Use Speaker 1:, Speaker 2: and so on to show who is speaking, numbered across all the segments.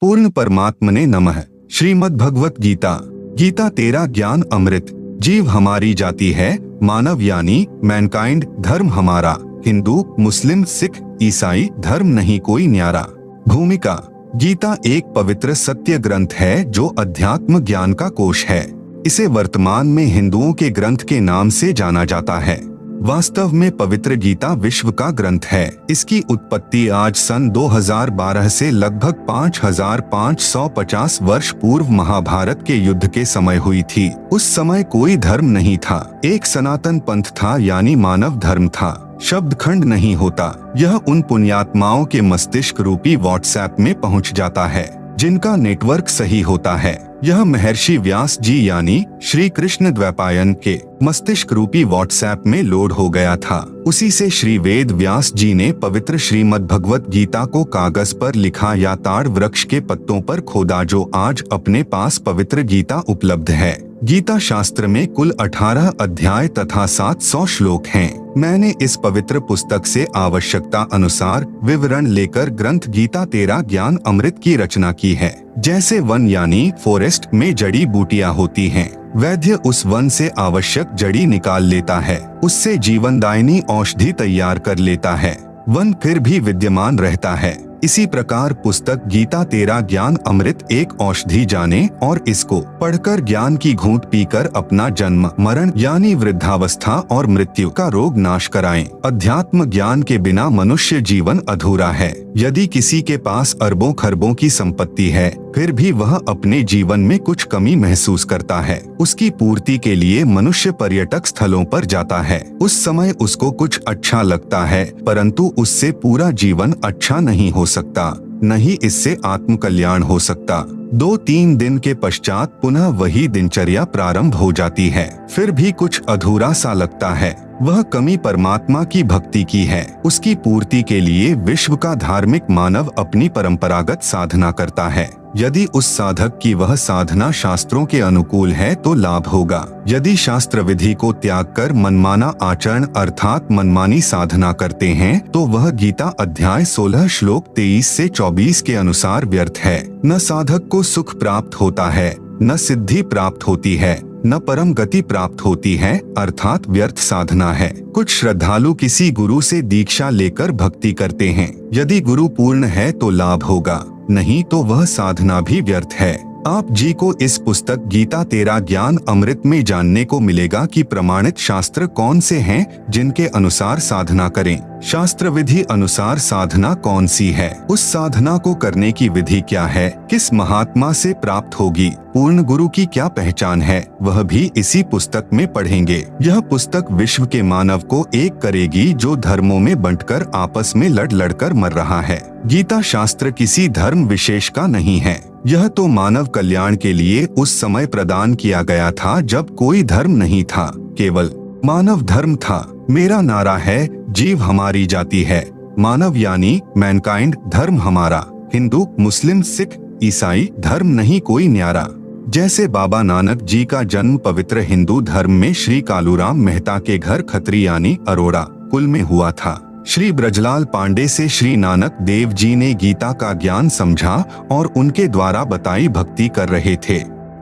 Speaker 1: पूर्ण परमात्मने नमः। श्रीमद् भगवत गीता। गीता तेरा ज्ञान अमृत। जीव हमारी जाति है, मानव यानी मैनकाइंड धर्म हमारा। हिंदू, मुस्लिम, सिख, ईसाई धर्म नहीं कोई न्यारा। भूमिका। गीता एक पवित्र सत्य ग्रंथ है जो अध्यात्म ज्ञान का कोश है। इसे वर्तमान में हिंदुओं के ग्रंथ के नाम से जाना जाता है। वास्तव में पवित्र गीता विश्व का ग्रंथ है। इसकी उत्पत्ति आज सन 2012 से लगभग 5550 वर्ष पूर्व महाभारत के युद्ध के समय हुई थी। उस समय कोई धर्म नहीं था, एक सनातन पंथ था यानी मानव धर्म था। शब्द खंड नहीं होता। यह उन पुण्यात्माओं के मस्तिष्क रूपी व्हाट्सएप में पहुंच जाता है जिनका नेटवर्क सही होता है। यह महर्षि व्यास जी यानी श्री कृष्ण द्वैपायन के मस्तिष्क रूपी व्हाट्सएप में लोड हो गया था। उसी से श्री वेद व्यास जी ने पवित्र श्रीमद् भगवत गीता को कागज पर लिखा या ताड़ वृक्ष के पत्तों पर खोदा, जो आज अपने पास पवित्र गीता उपलब्ध है। गीता शास्त्र में कुल 18 अध्याय तथा 700 श्लोक हैं। मैंने इस पवित्र पुस्तक से आवश्यकता अनुसार विवरण लेकर ग्रंथ गीता तेरा ज्ञान अमृत की रचना की है। जैसे वन यानी फॉरेस्ट में जड़ी बूटियां होती हैं, वैद्य उस वन से आवश्यक जड़ी निकाल लेता है, उससे जीवनदायिनी औषधि तैयार कर लेता है, वन फिर भी विद्यमान रहता है। इसी प्रकार पुस्तक गीता तेरा ज्ञान अमृत एक औषधि जाने और इसको पढ़कर ज्ञान की घूंट पीकर अपना जन्म मरण यानी वृद्धावस्था और मृत्यु का रोग नाश कराएं। अध्यात्म ज्ञान के बिना मनुष्य जीवन अधूरा है। यदि किसी के पास अरबों खरबों की संपत्ति है, फिर भी वह अपने जीवन में कुछ कमी महसूस करता है। उसकी पूर्ति के लिए मनुष्य पर्यटक स्थलों पर जाता है। उस समय उसको कुछ अच्छा लगता है, परंतु उससे पूरा जीवन अच्छा नहीं हो सकता, नहीं इससे आत्म कल्याण हो सकता। 2-3 दिन के पश्चात पुनः वही दिनचर्या प्रारंभ हो जाती है। फिर भी कुछ अधूरा सा लगता है। वह कमी परमात्मा की भक्ति की है। उसकी पूर्ति के लिए विश्व का धार्मिक मानव अपनी परंपरागत साधना करता है। यदि उस साधक की वह साधना शास्त्रों के अनुकूल है तो लाभ होगा। यदि शास्त्र विधि को त्याग कर मनमाना आचरण अर्थात मनमानी साधना करते हैं तो वह गीता अध्याय 16 श्लोक 23 से 24 के अनुसार व्यर्थ है। न साधक को सुख प्राप्त होता है, न सिद्धि प्राप्त होती है, न परम गति प्राप्त होती है, अर्थात व्यर्थ साधना है। कुछ श्रद्धालु किसी गुरु से दीक्षा लेकर भक्ति करते हैं। यदि गुरु पूर्ण है तो लाभ होगा, नहीं तो वह साधना भी व्यर्थ है। आप जी को इस पुस्तक गीता तेरा ज्ञान अमृत में जानने को मिलेगा कि प्रमाणित शास्त्र कौन से हैं जिनके अनुसार साधना करें। शास्त्र विधि अनुसार साधना कौन सी है, उस साधना को करने की विधि क्या है, किस महात्मा से प्राप्त होगी, पूर्ण गुरु की क्या पहचान है, वह भी इसी पुस्तक में पढ़ेंगे। यह पुस्तक विश्व के मानव को एक करेगी जो धर्मों में बंटकर आपस में लड़ कर मर रहा है। गीता शास्त्र किसी धर्म विशेष का नहीं है। यह तो मानव कल्याण के लिए उस समय प्रदान किया गया था जब कोई धर्म नहीं था, केवल मानव धर्म था। मेरा नारा है, जीव हमारी जाति है, मानव यानी मैनकाइंड धर्म हमारा। हिंदू, मुस्लिम, सिख, ईसाई धर्म नहीं कोई न्यारा। जैसे बाबा नानक जी का जन्म पवित्र हिंदू धर्म में श्री कालूराम मेहता के घर खत्री यानी अरोड़ा कुल में हुआ था। श्री ब्रजलाल पांडे से श्री नानक देव जी ने गीता का ज्ञान समझा और उनके द्वारा बताई भक्ति कर रहे थे।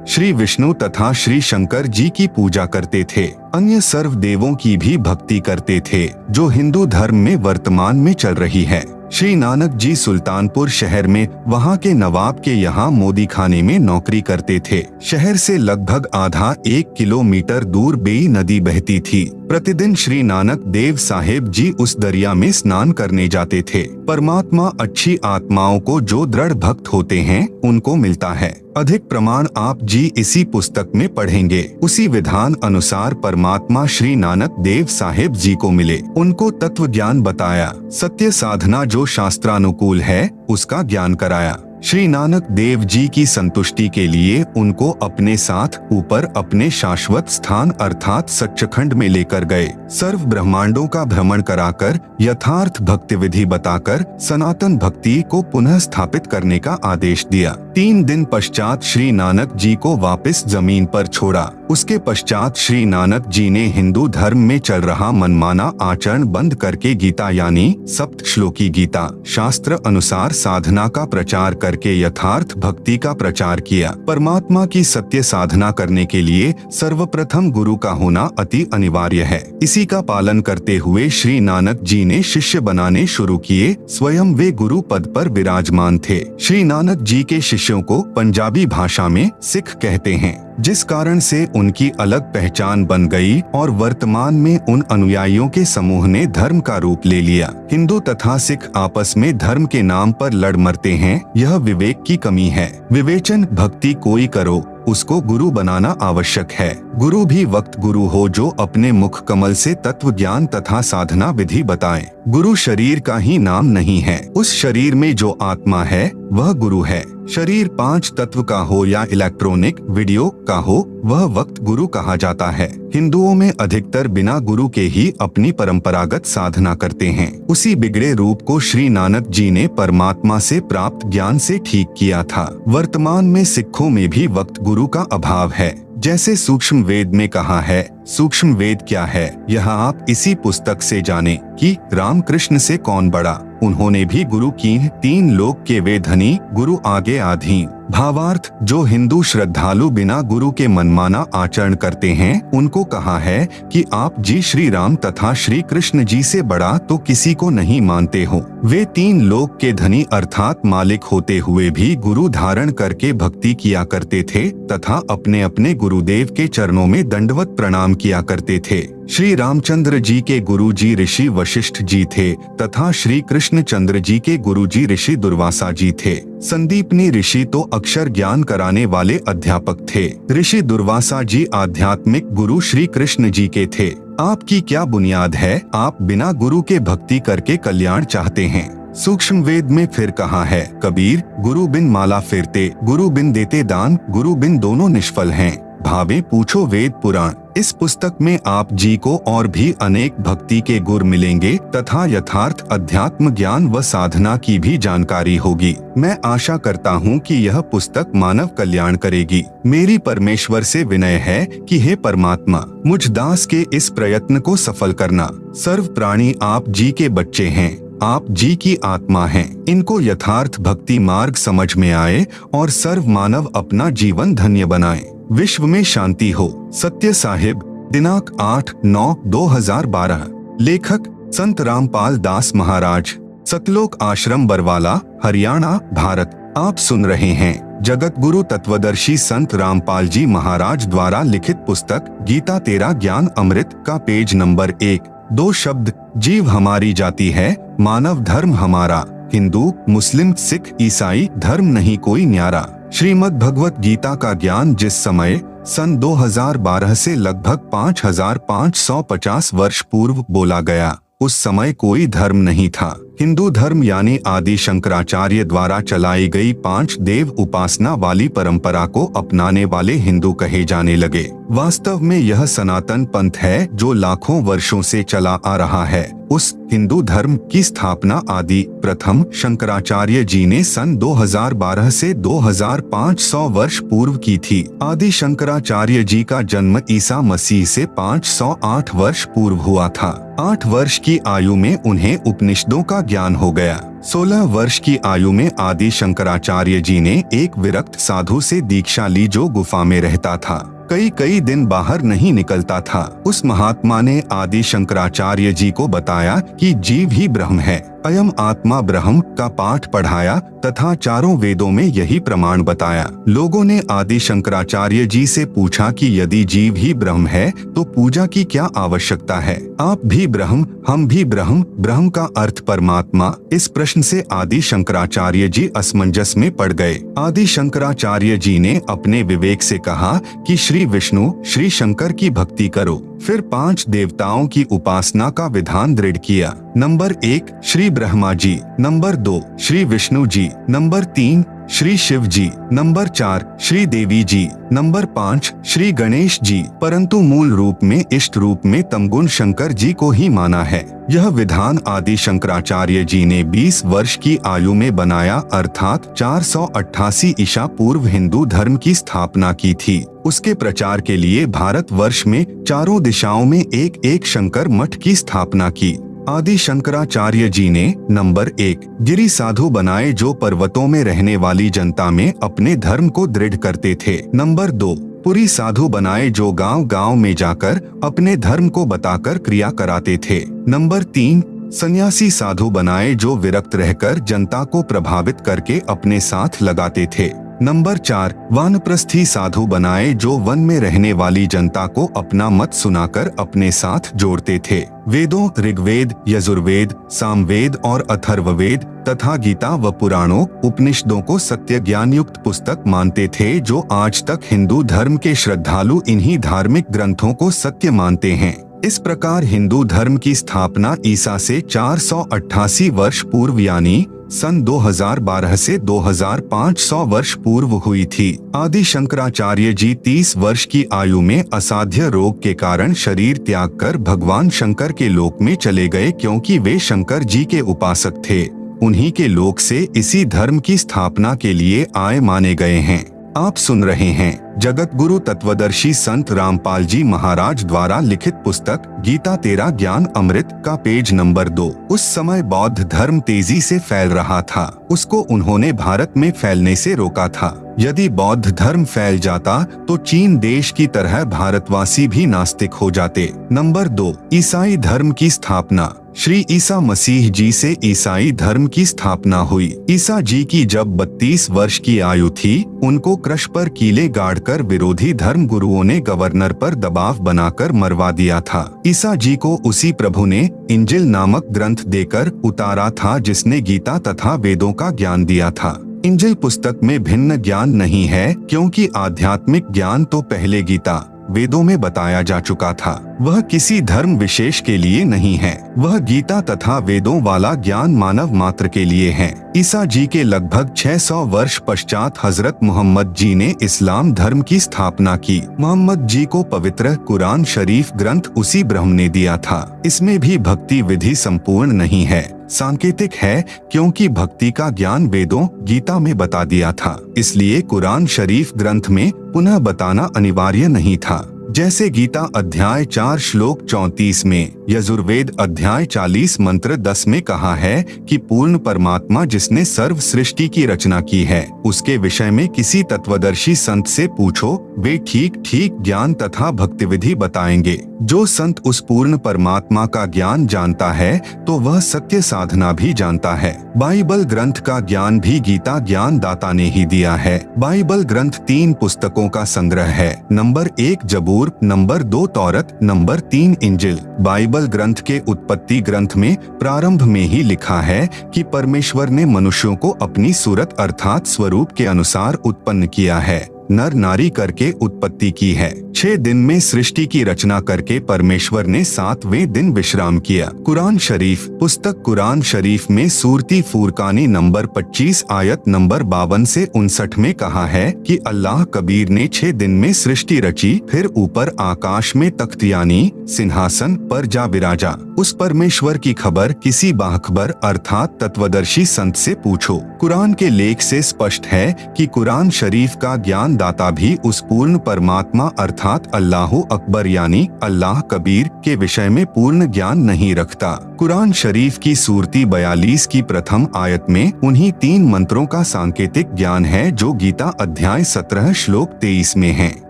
Speaker 1: श्री विष्णु तथा श्री शंकर जी की पूजा करते थे। अन्य सर्व देवों की भी भक्ति करते थे, जो हिंदू धर्म में वर्तमान में चल रही है। श्री नानक जी सुल्तानपुर शहर में वहां के नवाब के यहाँ मोदी खाने में नौकरी करते थे। शहर से लगभग आधा 1 किलोमीटर दूर बेई नदी बहती थी। प्रतिदिन श्री नानक देव साहेब जी उस दरिया में स्नान करने जाते थे। परमात्मा अच्छी आत्माओं को जो दृढ़ भक्त होते हैं उनको मिलता है। अधिक प्रमाण आप जी इसी पुस्तक में पढ़ेंगे। उसी विधान अनुसार परमात्मा श्री नानक देव साहेब जी को मिले, उनको तत्व ज्ञान बताया, सत्य साधना जो शास्त्रानुकूल है उसका ज्ञान कराया। श्री नानक देव जी की संतुष्टि के लिए उनको अपने साथ ऊपर अपने शाश्वत स्थान अर्थात सच्चखंड में लेकर गए। सर्व ब्रह्मांडों का भ्रमण कराकर यथार्थ भक्ति विधि बताकर सनातन भक्ति को पुनः स्थापित करने का आदेश दिया। 3 दिन पश्चात श्री नानक जी को वापस जमीन पर छोड़ा। उसके पश्चात श्री नानक जी ने हिंदू धर्म में चल रहा मनमाना आचरण बंद करके गीता यानी सप्त श्लोकी गीता शास्त्र अनुसार साधना का प्रचार कर करके यथार्थ भक्ति का प्रचार किया। परमात्मा की सत्य साधना करने के लिए सर्वप्रथम गुरु का होना अति अनिवार्य है। इसी का पालन करते हुए श्री नानक जी ने शिष्य बनाने शुरू किए। स्वयं वे गुरु पद पर विराजमान थे। श्री नानक जी के शिष्यों को पंजाबी भाषा में सिख कहते हैं, जिस कारण से उनकी अलग पहचान बन गई और वर्तमान में उन अनुयायियों के समूह ने धर्म का रूप ले लिया। हिंदू तथा सिख आपस में धर्म के नाम पर लड़ मरते हैं, यह विवेक की कमी है। विवेचन भक्ति कोई करो, उसको गुरु बनाना आवश्यक है। गुरु भी वक्त गुरु हो जो अपने मुख कमल से तत्व ज्ञान तथा साधना विधि बताए। गुरु शरीर का ही नाम नहीं है, उस शरीर में जो आत्मा है वह गुरु है। शरीर 5 तत्व का हो या इलेक्ट्रॉनिक वीडियो का हो, वह वक्त गुरु कहा जाता है। हिंदुओं में अधिकतर बिना गुरु के ही अपनी परंपरागत साधना करते हैं। उसी बिगड़े रूप को श्री नानक जी ने परमात्मा से प्राप्त ज्ञान से ठीक किया था। वर्तमान में सिखों में भी वक्त गुरु का अभाव है। जैसे सूक्ष्म वेद में कहा है, सूक्ष्म वेद क्या है यह आप इसी पुस्तक से जाने कि रामकृष्ण से कौन बड़ा। उन्होंने भी गुरु की 3 लोक के वे धनी, गुरु आगे आधीन। भावार्थ, जो हिंदू श्रद्धालु बिना गुरु के मनमाना आचरण करते हैं, उनको कहा है कि आप जी श्री राम तथा श्री कृष्ण जी से बड़ा तो किसी को नहीं मानते हो। वे 3 लोक के धनी अर्थात मालिक होते हुए भी गुरु धारण करके भक्ति किया करते थे तथा अपने अपने गुरुदेव के चरणों में दंडवत प्रणाम किया करते थे। श्री रामचंद्र जी के गुरु जी ऋषि वशिष्ठ जी थे तथा श्री कृष्ण चंद्र जी के गुरु जी ऋषि दुर्वासा जी थे। संदीपनी ऋषि तो अक्षर ज्ञान कराने वाले अध्यापक थे। ऋषि दुर्वासा जी आध्यात्मिक गुरु श्री कृष्ण जी के थे। आपकी क्या बुनियाद है? आप बिना गुरु के भक्ति करके कल्याण चाहते हैं। सूक्ष्म वेद में फिर कहा है, कबीर गुरु बिन माला फिरते, गुरु बिन देते दान, गुरु बिन दोनों निष्फल हैं। भावे पूछो वेद पुराण। इस पुस्तक में आप जी को और भी अनेक भक्ति के गुर मिलेंगे तथा यथार्थ अध्यात्म ज्ञान व साधना की भी जानकारी होगी। मैं आशा करता हूँ कि यह पुस्तक मानव कल्याण करेगी। मेरी परमेश्वर से विनय है कि हे परमात्मा, मुझ दास के इस प्रयत्न को सफल करना। सर्व प्राणी आप जी के बच्चे हैं, आप जी की आत्मा हैं। इनको यथार्थ भक्ति मार्ग समझ में आए और सर्व मानव अपना जीवन धन्य बनाए। विश्व में शांति हो। सत्य साहिब, दिनांक 8/9/2012। लेखक संत रामपाल दास महाराज, सतलोक आश्रम बरवाला, हरियाणा, भारत। आप सुन रहे हैं जगत गुरु तत्वदर्शी संत रामपाल जी महाराज द्वारा लिखित पुस्तक गीता तेरा ज्ञान अमृत का पेज नंबर 1। 2 शब्द, जीव हमारी जाति है, मानव धर्म हमारा। हिंदू, मुस्लिम, सिख, ईसाई धर्म नहीं कोई न्यारा। श्रीमद् भगवत गीता का ज्ञान जिस समय सन 2012 से लगभग 5550 वर्ष पूर्व बोला गया, उस समय कोई धर्म नहीं था। हिंदू धर्म यानी आदि शंकराचार्य द्वारा चलाई गई 5 देव उपासना वाली परंपरा को अपनाने वाले हिंदू कहे जाने लगे। वास्तव में यह सनातन पंथ है जो लाखों वर्षों से चला आ रहा है। उस हिंदू धर्म की स्थापना आदि प्रथम शंकराचार्य जी ने सन 2012 से 2500 वर्ष पूर्व की थी। आदि शंकराचार्य जी का जन्म ईसा मसीह से 508 वर्ष पूर्व हुआ था। 8 वर्ष की आयु में उन्हें उपनिषदों का ज्ञान हो गया। 16 वर्ष की आयु में आदि शंकराचार्य जी ने एक विरक्त साधु से दीक्षा ली जो गुफा में रहता था। कई दिन बाहर नहीं निकलता था। उस महात्मा ने आदि शंकराचार्य जी को बताया कि जीव ही ब्रह्म है, अयम आत्मा ब्रह्म का पाठ पढ़ाया तथा चारों वेदों में यही प्रमाण बताया। लोगों ने आदि शंकराचार्य जी से पूछा कि यदि जीव ही ब्रह्म है तो पूजा की क्या आवश्यकता है? आप भी ब्रह्म, हम भी ब्रह्म, ब्रह्म का अर्थ परमात्मा। इस प्रश्न से आदि शंकराचार्य जी असमंजस में पड़ गए। आदि शंकराचार्य जी ने अपने विवेक से कहा कि श्री विष्णु, श्री शंकर की भक्ति करो। फिर 5 देवताओं की उपासना का विधान दृढ़ किया। Number 1 Shri Brahma ji, number 2 Shri Vishnu ji, number 3 Shri Shiv जी, नंबर 4 श्री देवी जी, नंबर 5 श्री गणेश जी। परंतु मूल रूप में इष्ट रूप में तमगुण शंकर जी को ही माना है। यह विधान आदि शंकराचार्य जी ने 20 वर्ष की आयु में बनाया, अर्थात 488 ईसा पूर्व हिंदू धर्म की स्थापना की थी। उसके प्रचार के लिए भारत वर्ष में चारों दिशाओं में एक शंकर मठ की स्थापना की। आदि शंकराचार्य जी ने नंबर 1 गिरी साधु बनाए जो पर्वतों में रहने वाली जनता में अपने धर्म को दृढ़ करते थे। नंबर 2 पुरी साधु बनाए जो गांव-गांव में जाकर अपने धर्म को बताकर क्रिया कराते थे। नंबर 3 सन्यासी साधु बनाए जो विरक्त रहकर जनता को प्रभावित करके अपने साथ लगाते थे। नंबर 4 वानप्रस्थी साधु बनाए जो वन में रहने वाली जनता को अपना मत सुनाकर अपने साथ जोड़ते थे। वेदों ऋग्वेद, यजुर्वेद, सामवेद और अथर्ववेद तथा गीता व पुराणों उपनिषदों को सत्य ज्ञान युक्त पुस्तक मानते थे, जो आज तक हिंदू धर्म के श्रद्धालु इन्हीं धार्मिक ग्रंथों को सत्य मानते हैं। इस प्रकार हिंदू धर्म की स्थापना ईसा से 488 वर्ष पूर्व यानी सन 2012 से 2500 वर्ष पूर्व हुई थी। आदि शंकराचार्य जी 30 वर्ष की आयु में असाध्य रोग के कारण शरीर त्याग कर भगवान शंकर के लोक में चले गए, क्योंकि वे शंकर जी के उपासक थे। उन्हीं के लोक से इसी धर्म की स्थापना के लिए आए माने गए हैं। आप सुन रहे हैं जगत गुरु तत्वदर्शी संत रामपाल जी महाराज द्वारा लिखित पुस्तक गीता तेरा ज्ञान अमृत का पेज नंबर 2। उस समय बौद्ध धर्म तेजी से फैल रहा था। उसको उन्होंने भारत में फैलने से रोका था। यदि बौद्ध धर्म फैल जाता तो चीन देश की तरह भारतवासी भी नास्तिक हो जाते। नंबर 2 ईसाई धर्म की स्थापना। श्री ईसा मसीह जी से ईसाई धर्म की स्थापना हुई। ईसा जी की जब 32 वर्ष की आयु थी, उनको क्रश पर कीले गाड़कर विरोधी धर्म गुरुओं ने गवर्नर पर दबाव बनाकर मरवा दिया था। ईसा जी को उसी प्रभु ने इंजिल नामक ग्रंथ देकर उतारा था, जिसने गीता तथा वेदों का ज्ञान दिया था। इंजिल पुस्तक में भिन्न ज्ञान नहीं है, क्योंकि आध्यात्मिक ज्ञान तो पहले गीता वेदों में बताया जा चुका था। वह किसी धर्म विशेष के लिए नहीं है। वह गीता तथा वेदों वाला ज्ञान मानव मात्र के लिए है। ईसा जी के लगभग 600 वर्ष पश्चात हजरत मोहम्मद जी ने इस्लाम धर्म की स्थापना की। मोहम्मद जी को पवित्र कुरान शरीफ ग्रंथ उसी ब्रह्म ने दिया था। इसमें भी भक्ति विधि संपूर्ण नहीं है, सांकेतिक है, क्योंकि भक्ति का ज्ञान वेदों गीता में बता दिया था। इसलिए कुरान शरीफ ग्रंथ में पुनः बताना अनिवार्य नहीं था। जैसे गीता अध्याय 4 श्लोक 34 में, यजुर्वेद अध्याय 40 मंत्र 10 में कहा है कि पूर्ण परमात्मा जिसने सर्व सृष्टि की रचना की है, उसके विषय में किसी तत्वदर्शी संत से पूछो, वे ठीक ठीक ज्ञान तथा भक्ति विधि बताएंगे। जो संत उस पूर्ण परमात्मा का ज्ञान जानता है तो वह सत्य साधना भी जानता है। बाइबल ग्रंथ का ज्ञान भी गीता ज्ञान दाता ने ही दिया है। बाइबल ग्रंथ 3 पुस्तकों का संग्रह है। नंबर 1 जबूर, नंबर 2 तौरत, नंबर 3 इंजिल। बाइबल ग्रंथ के उत्पत्ति ग्रंथ में प्रारंभ में ही लिखा है कि परमेश्वर ने मनुष्यों को अपनी सूरत अर्थात स्वरूप के अनुसार उत्पन्न किया है, नर नारी करके उत्पत्ति की है। 6 दिन में सृष्टि की रचना करके परमेश्वर ने 7वें दिन विश्राम किया। कुरान शरीफ पुस्तक कुरान शरीफ में सूरती फुरकानी नंबर 25 आयत नंबर 52 से 59 में कहा है कि अल्लाह कबीर ने 6 दिन में सृष्टि रची, फिर ऊपर आकाश में तख्त यानी सिंहासन पर जा विराजा। उस परमेश्वर की खबर किसी बाखबर अर्थात तत्वदर्शी संत से पूछो। कुरान के लेख से स्पष्ट है कि कुरान शरीफ का ज्ञान दाता भी उस पूर्ण परमात्मा अर्थात अल्लाहु अकबर यानी अल्लाह कबीर के विषय में पूर्ण ज्ञान नहीं रखता। कुरान शरीफ की सूरती 42 की प्रथम आयत में उन्हीं 3 मंत्रों का सांकेतिक ज्ञान है जो गीता अध्याय 17 श्लोक 23 में है।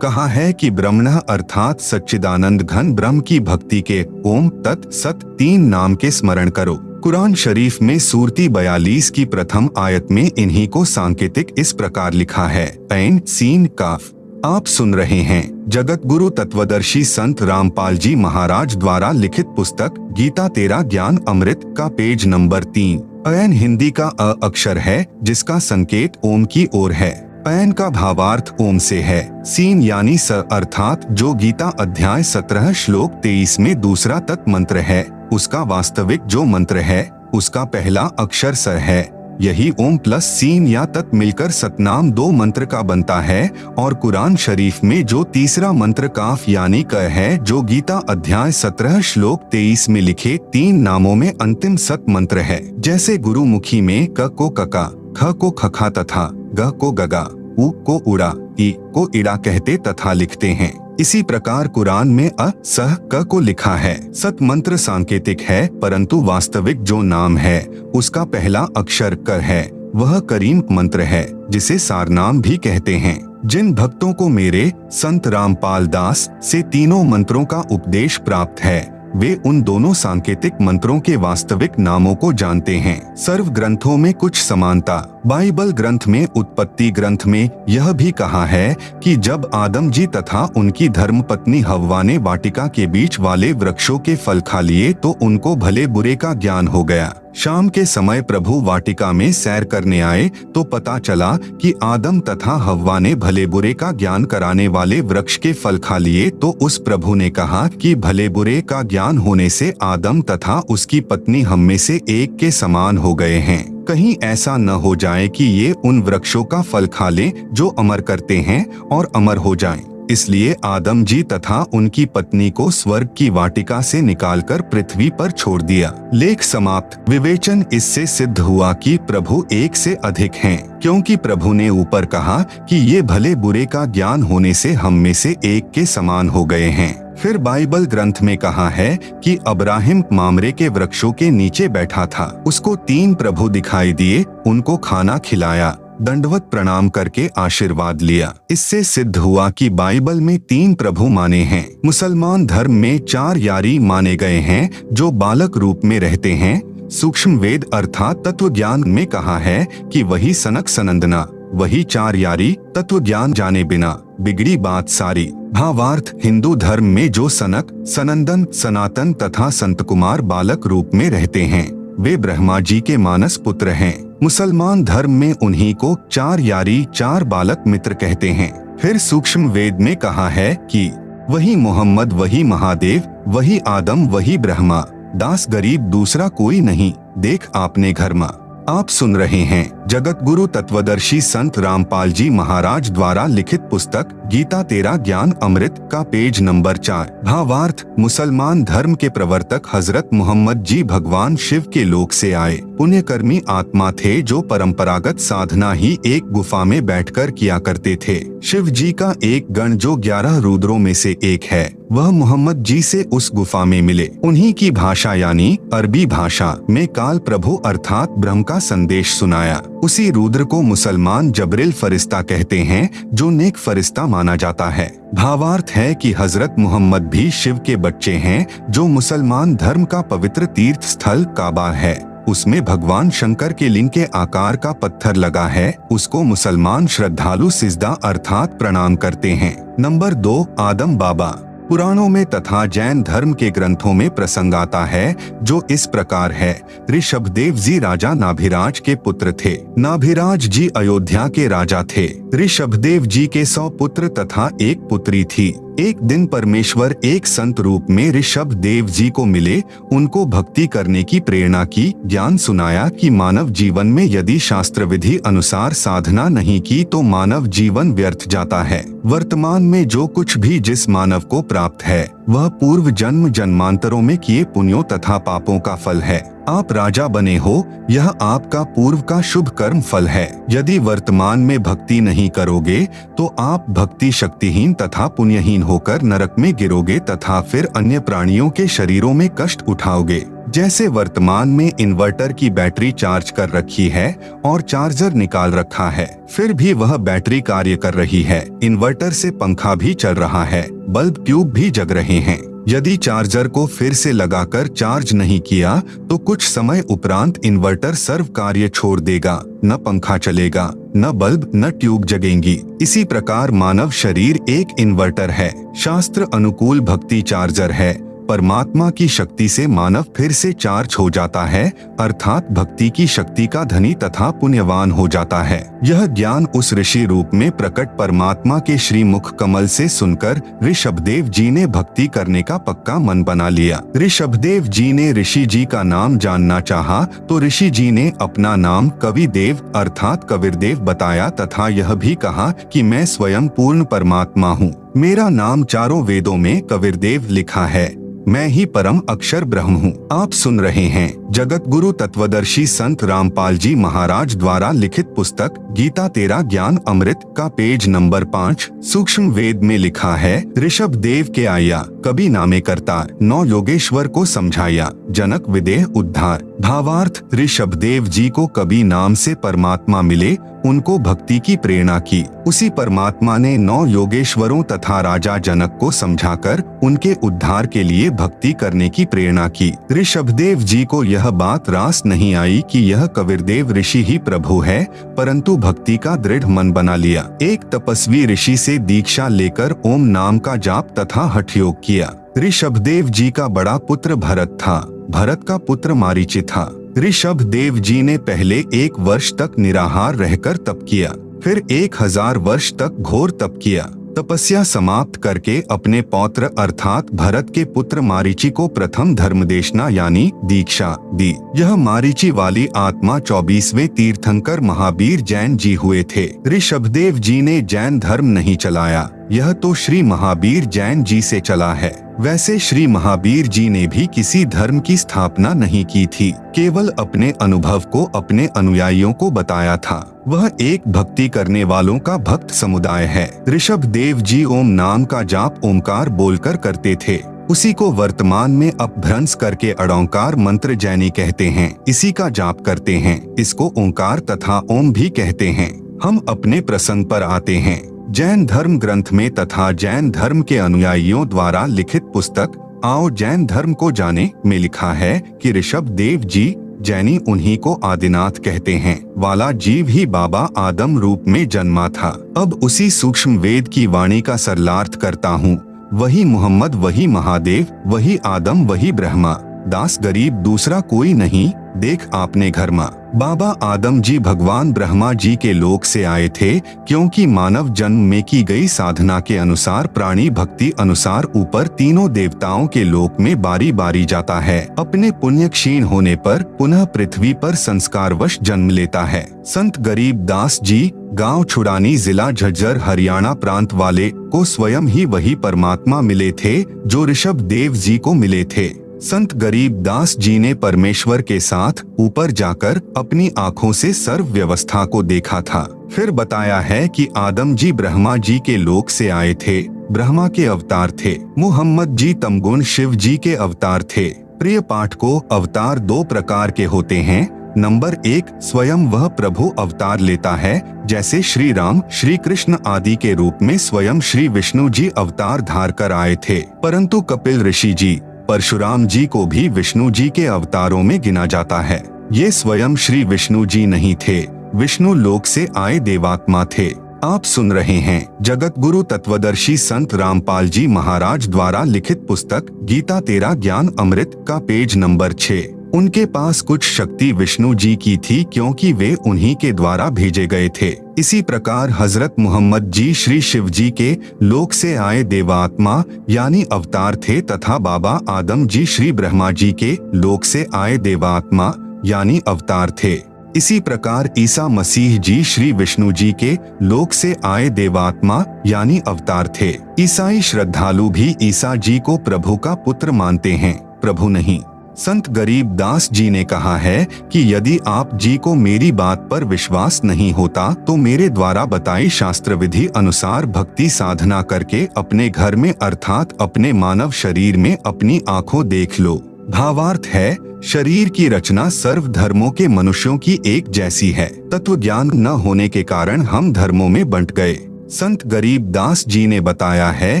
Speaker 1: कहा है कि ब्रह्मणः अर्थात सच्चिदानंद घन ब्रह्म की भक्ति के ओम तत् सत 3 नाम के स्मरण करो। कुरान शरीफ में सूरती 42 की प्रथम आयत में इन्हीं को सांकेतिक इस प्रकार लिखा है, ऐन सीन काफ। आप सुन रहे हैं जगत गुरु तत्वदर्शी संत रामपाल जी महाराज द्वारा लिखित पुस्तक गीता तेरा ज्ञान अमृत का पेज नंबर 3। ऐन हिंदी का अ अक्षर है जिसका संकेत ओम की ओर है। ऐन का भावार्थ ओम से है। सीन यानी स अर्थात जो गीता अध्याय 17 श्लोक 23 में दूसरा तत् मंत्र है, उसका वास्तविक जो मंत्र है उसका पहला अक्षर स है। यही ओम प्लस सीन या तत् मिलकर सतनाम 2 मंत्र का बनता है। और कुरान शरीफ में जो तीसरा मंत्र काफ यानी क है, जो गीता अध्याय 17 श्लोक 23 में लिखे 3 नामों में अंतिम सत मंत्र है। जैसे गुरुमुखी में क को कका, ख को खखा तथा ग को गगा, उ को उड़ा, ई को इड़ा कहते तथा लिखते हैं। इसी प्रकार कुरान में अ सह क को लिखा है। सत मंत्र सांकेतिक है, परंतु वास्तविक जो नाम है उसका पहला अक्षर कर है। वह करीम मंत्र है जिसे सारनाम भी कहते हैं। जिन भक्तों को मेरे संत रामपाल दास से तीनों मंत्रों का उपदेश प्राप्त है, वे उन दोनों सांकेतिक मंत्रों के वास्तविक नामों को जानते हैं। सर्व ग्रंथों में कुछ समानता। बाइबल ग्रंथ में उत्पत्ति ग्रंथ में यह भी कहा है कि जब आदम जी तथा उनकी धर्मपत्नी हव्वा ने वाटिका के बीच वाले वृक्षों के फल खा लिए तो उनको भले बुरे का ज्ञान हो गया। शाम के समय प्रभु वाटिका में सैर करने आए तो पता चला कि आदम तथा हव्वा ने भले बुरे का ज्ञान कराने वाले वृक्ष के फल खा लिए, तो उस प्रभु ने कहा कि भले बुरे का ज्ञान होने से आदम तथा उसकी पत्नी हम में से एक के समान हो गए हैं। कहीं ऐसा न हो जाए कि ये उन वृक्षों का फल खा लें जो अमर करते हैं और अमर हो जाएं। इसलिए आदम जी तथा उनकी पत्नी को स्वर्ग की वाटिका से निकालकर पृथ्वी पर छोड़ दिया। लेख समाप्त। विवेचन। इससे सिद्ध हुआ कि प्रभु एक से अधिक हैं, क्योंकि प्रभु ने ऊपर कहा कि ये भले बुरे का ज्ञान होने से हम में से एक के समान हो गए हैं। फिर बाइबल ग्रंथ में कहा है कि अब्राहिम मामरे के वृक्षों के नीचे बैठा था। उसको 3 प्रभु दिखाई दिए, उनको खाना खिलाया, दंडवत प्रणाम करके आशीर्वाद लिया। इससे सिद्ध हुआ कि बाइबल में 3 प्रभु माने हैं। मुसलमान धर्म में 4 यारी माने गए हैं जो बालक रूप में रहते हैं। सूक्ष्म वेद अर्थात तत्व ज्ञान में कहा है कि वही सनक सनंदना, वही 4 यारी तत्व ज्ञान जाने बिना बिगड़ी बात सारी। भावार्थ। हिंदू धर्म में जो सनक, सनंदन, सनातन तथा संत कुमार बालक रूप में रहते हैं, वे ब्रह्मा जी के मानस पुत्र हैं। मुसलमान धर्म में उन्हीं को 4 यारी 4 बालक मित्र कहते हैं। फिर सूक्ष्म वेद में कहा है कि वही मोहम्मद, वही महादेव, वही आदम, वही ब्रह्मा, दास गरीब दूसरा कोई नहीं, देख आपने घर मां। आप सुन रहे हैं जगत गुरु तत्वदर्शी संत रामपाल जी महाराज द्वारा लिखित पुस्तक गीता तेरा ज्ञान अमृत का पेज नंबर 4। भावार्थ। मुसलमान धर्म के प्रवर्तक हजरत मोहम्मद जी भगवान शिव के लोक से आए पुण्यकर्मी आत्मा थे जो परंपरागत साधना ही एक गुफा में बैठकर किया करते थे। शिव जी का एक गण जो 11 रुद्रों में से एक है, वह मोहम्मद जी से उस गुफा में मिले। उन्हीं की भाषा यानी अरबी भाषा में काल प्रभु अर्थात ब्रह्म का संदेश सुनाया। उसी रुद्र को मुसलमान जबरील फरिश्ता कहते हैं जो नेक फरिश्ता माना जाता है। भावार्थ है कि हजरत मोहम्मद भी शिव के बच्चे हैं। जो मुसलमान धर्म का पवित्र तीर्थ स्थल काबा है, उसमें भगवान शंकर के लिंग के आकार का पत्थर लगा है, उसको मुसलमान श्रद्धालु सिजदा अर्थात प्रणाम करते हैं। नंबर 2। आदम बाबा। पुराणों में तथा जैन धर्म के ग्रंथों में प्रसंग आता है जो इस प्रकार है। ऋषभदेव जी राजा नाभिराज के पुत्र थे। नाभिराज जी अयोध्या के राजा थे। ऋषभदेव जी के 100 पुत्र तथा 1 पुत्री थी। एक दिन परमेश्वर एक संत रूप में ऋषभदेव जी को मिले, उनको भक्ति करने की प्रेरणा की, ज्ञान सुनाया कि मानव जीवन में यदि शास्त्र विधि अनुसार साधना नहीं की तो मानव जीवन व्यर्थ जाता है। वर्तमान में जो कुछ भी जिस मानव को प्राप्त है वह पूर्व जन्म जन्मांतरों में किए पुण्यों तथा पापों का फल है। आप राजा बने हो, यह आपका पूर्व का शुभ कर्म फल है। यदि वर्तमान में भक्ति नहीं करोगे तो आप भक्ति शक्तिहीन तथा पुण्यहीन होकर नरक में गिरोगे तथा फिर अन्य प्राणियों के शरीरों में कष्ट उठाओगे। जैसे वर्तमान में इन्वर्टर की बैटरी चार्ज कर रखी है और चार्जर निकाल रखा है, फिर भी वह बैटरी कार्य कर रही है। इन्वर्टर से पंखा भी चल रहा है, बल्ब ट्यूब भी जग रहे हैं। यदि चार्जर को फिर से लगाकर चार्ज नहीं किया तो कुछ समय उपरांत इन्वर्टर सर्व कार्य छोड़ देगा, न पंखा चलेगा, न बल्ब न ट्यूब जगेंगी। इसी प्रकार मानव शरीर एक इन्वर्टर है, शास्त्र अनुकूल भक्ति चार्जर है। परमात्मा की शक्ति से मानव फिर से चार्ज हो जाता है, अर्थात भक्ति की शक्ति का धनी तथा पुण्यवान हो जाता है। यह ज्ञान उस ऋषि रूप में प्रकट परमात्मा के श्री मुख कमल से सुनकर ऋषभदेव जी ने भक्ति करने का पक्का मन बना लिया। ऋषभदेव जी ने ऋषि जी का नाम जानना चाहा तो ऋषि जी ने अपना नाम कविदेव अर्थात कबीरदेव बताया तथा यह भी कहा कि मैं स्वयं पूर्ण परमात्मा हूँ। मेरा नाम चारों वेदों में कबीरदेव लिखा है। मैं ही परम अक्षर ब्रह्म हूँ। आप सुन रहे हैं जगत गुरु तत्वदर्शी संत रामपाल जी महाराज द्वारा लिखित पुस्तक गीता तेरा ज्ञान अमृत का पेज नंबर 5। सूक्ष्म वेद में लिखा है, ऋषभ देव के आया कभी नामे करतार, 9 योगेश्वर को समझाया जनक विदेह उद्धार। भावार्थ, ऋषभ देव जी को कभी नाम से परमात्मा मिले, उनको भक्ति की प्रेरणा की। उसी परमात्मा ने 9 योगेश्वरों तथा राजा जनक को समझाकर उनके उद्धार के लिए भक्ति करने की प्रेरणा की। ऋषभदेव जी को यह बात रास नहीं आई कि यह कबीरदेव ऋषि ही प्रभु है, परंतु भक्ति का दृढ़ मन बना लिया। एक तपस्वी ऋषि से दीक्षा लेकर ओम नाम का जाप तथा हठ योग किया। ऋषभदेव जी का बड़ा पुत्र भरत था। भरत का पुत्र मारीची था। ऋषभदेव जी ने पहले 1 वर्ष तक निराहार रहकर तप किया, फिर 1000 वर्ष तक घोर तप किया। तपस्या समाप्त करके अपने पौत्र अर्थात भरत के पुत्र मारीची को प्रथम धर्मदेशना यानी दीक्षा दी। यह मारीची वाली आत्मा 24वें तीर्थंकर महावीर जैन जी हुए थे। ऋषभदेव जी ने जैन धर्म नहीं चलाया, यह तो श्री महावीर जैन जी से चला है। वैसे श्री महावीर जी ने भी किसी धर्म की स्थापना नहीं की थी, केवल अपने अनुभव को अपने अनुयायियों को बताया था। वह एक भक्ति करने वालों का भक्त समुदाय है। ऋषभदेव जी ओम नाम का जाप ओमकार बोलकर करते थे। उसी को वर्तमान में अपभ्रंश करके अड़ोंकार मंत्र जैनी कहते हैं। इसी का जाप करते हैं। इसको ओंकार तथा ओम भी कहते हैं। हम अपने प्रसंग पर आते हैं। जैन धर्म ग्रंथ में तथा जैन धर्म के अनुयायियों द्वारा लिखित पुस्तक आओ जैन धर्म को जाने में लिखा है कि ऋषभदेव जी जैनी उन्हीं को आदिनाथ कहते हैं वाला जीव ही बाबा आदम रूप में जन्मा था। अब उसी सूक्ष्म वेद की वाणी का सरलार्थ करता हूँ। वही मोहम्मद, वही महादेव, वही आदम, वही ब्रह्मा, दास गरीब दूसरा कोई नहीं, देख आपने घर माँ। बाबा आदम जी भगवान ब्रह्मा जी के लोक से आए थे, क्योंकि मानव जन्म में की गई साधना के अनुसार प्राणी भक्ति अनुसार ऊपर तीनों देवताओं के लोक में बारी बारी जाता है। अपने पुण्य क्षीण होने पर पुनः पृथ्वी पर संस्कारवश जन्म लेता है। संत गरीब दास जी गांव छुड़ानी जिला झज्जर हरियाणा प्रांत वाले को स्वयं ही वही परमात्मा मिले थे जो ऋषभदेव जी को मिले थे। संत गरीब दास जी ने परमेश्वर के साथ ऊपर जाकर अपनी आँखों से सर्व व्यवस्था को देखा था। फिर बताया है कि आदम जी ब्रह्मा जी के लोक से आए थे, ब्रह्मा के अवतार थे। मुहम्मद जी तमगुण शिव जी के अवतार थे। प्रिय पाठ को अवतार 2 प्रकार के होते हैं। नंबर 1, स्वयं वह प्रभु अवतार लेता है, जैसे श्री राम, श्री कृष्ण आदि के रूप में स्वयं श्री विष्णु जी अवतार धार कर आए थे। परंतु कपिल ऋषि जी, परशुराम जी को भी विष्णु जी के अवतारों में गिना जाता है। ये स्वयं श्री विष्णु जी नहीं थे, विष्णु लोक से आए देवात्मा थे। आप सुन रहे हैं जगत गुरु तत्वदर्शी संत रामपाल जी महाराज द्वारा लिखित पुस्तक गीता तेरा ज्ञान अमृत का पेज नंबर 6। उनके पास कुछ शक्ति विष्णु जी की थी, क्योंकि वे उन्हीं के द्वारा भेजे गए थे। इसी प्रकार हजरत मोहम्मद जी श्री शिव जी के लोक से आए देवात्मा यानी अवतार थे, तथा बाबा आदम जी श्री ब्रह्मा जी के लोक से आए देवात्मा यानी अवतार थे। इसी प्रकार ईसा मसीह जी श्री विष्णु जी के लोक से आए देवात्मा यानी अवतार थे। ईसाई श्रद्धालु भी ईसा जी को प्रभु का पुत्र मानते हैं, प्रभु नहीं। संत गरीब दास जी ने कहा है कि यदि आप जी को मेरी बात पर विश्वास नहीं होता तो मेरे द्वारा बताई शास्त्र विधि अनुसार भक्ति साधना करके अपने घर में अर्थात अपने मानव शरीर में अपनी आंखों देख लो। भावार्थ है, शरीर की रचना सर्व धर्मों के मनुष्यों की एक जैसी है। तत्व ज्ञान न होने के कारण हम धर्मों में बंट गए। संत गरीब दास जी ने बताया है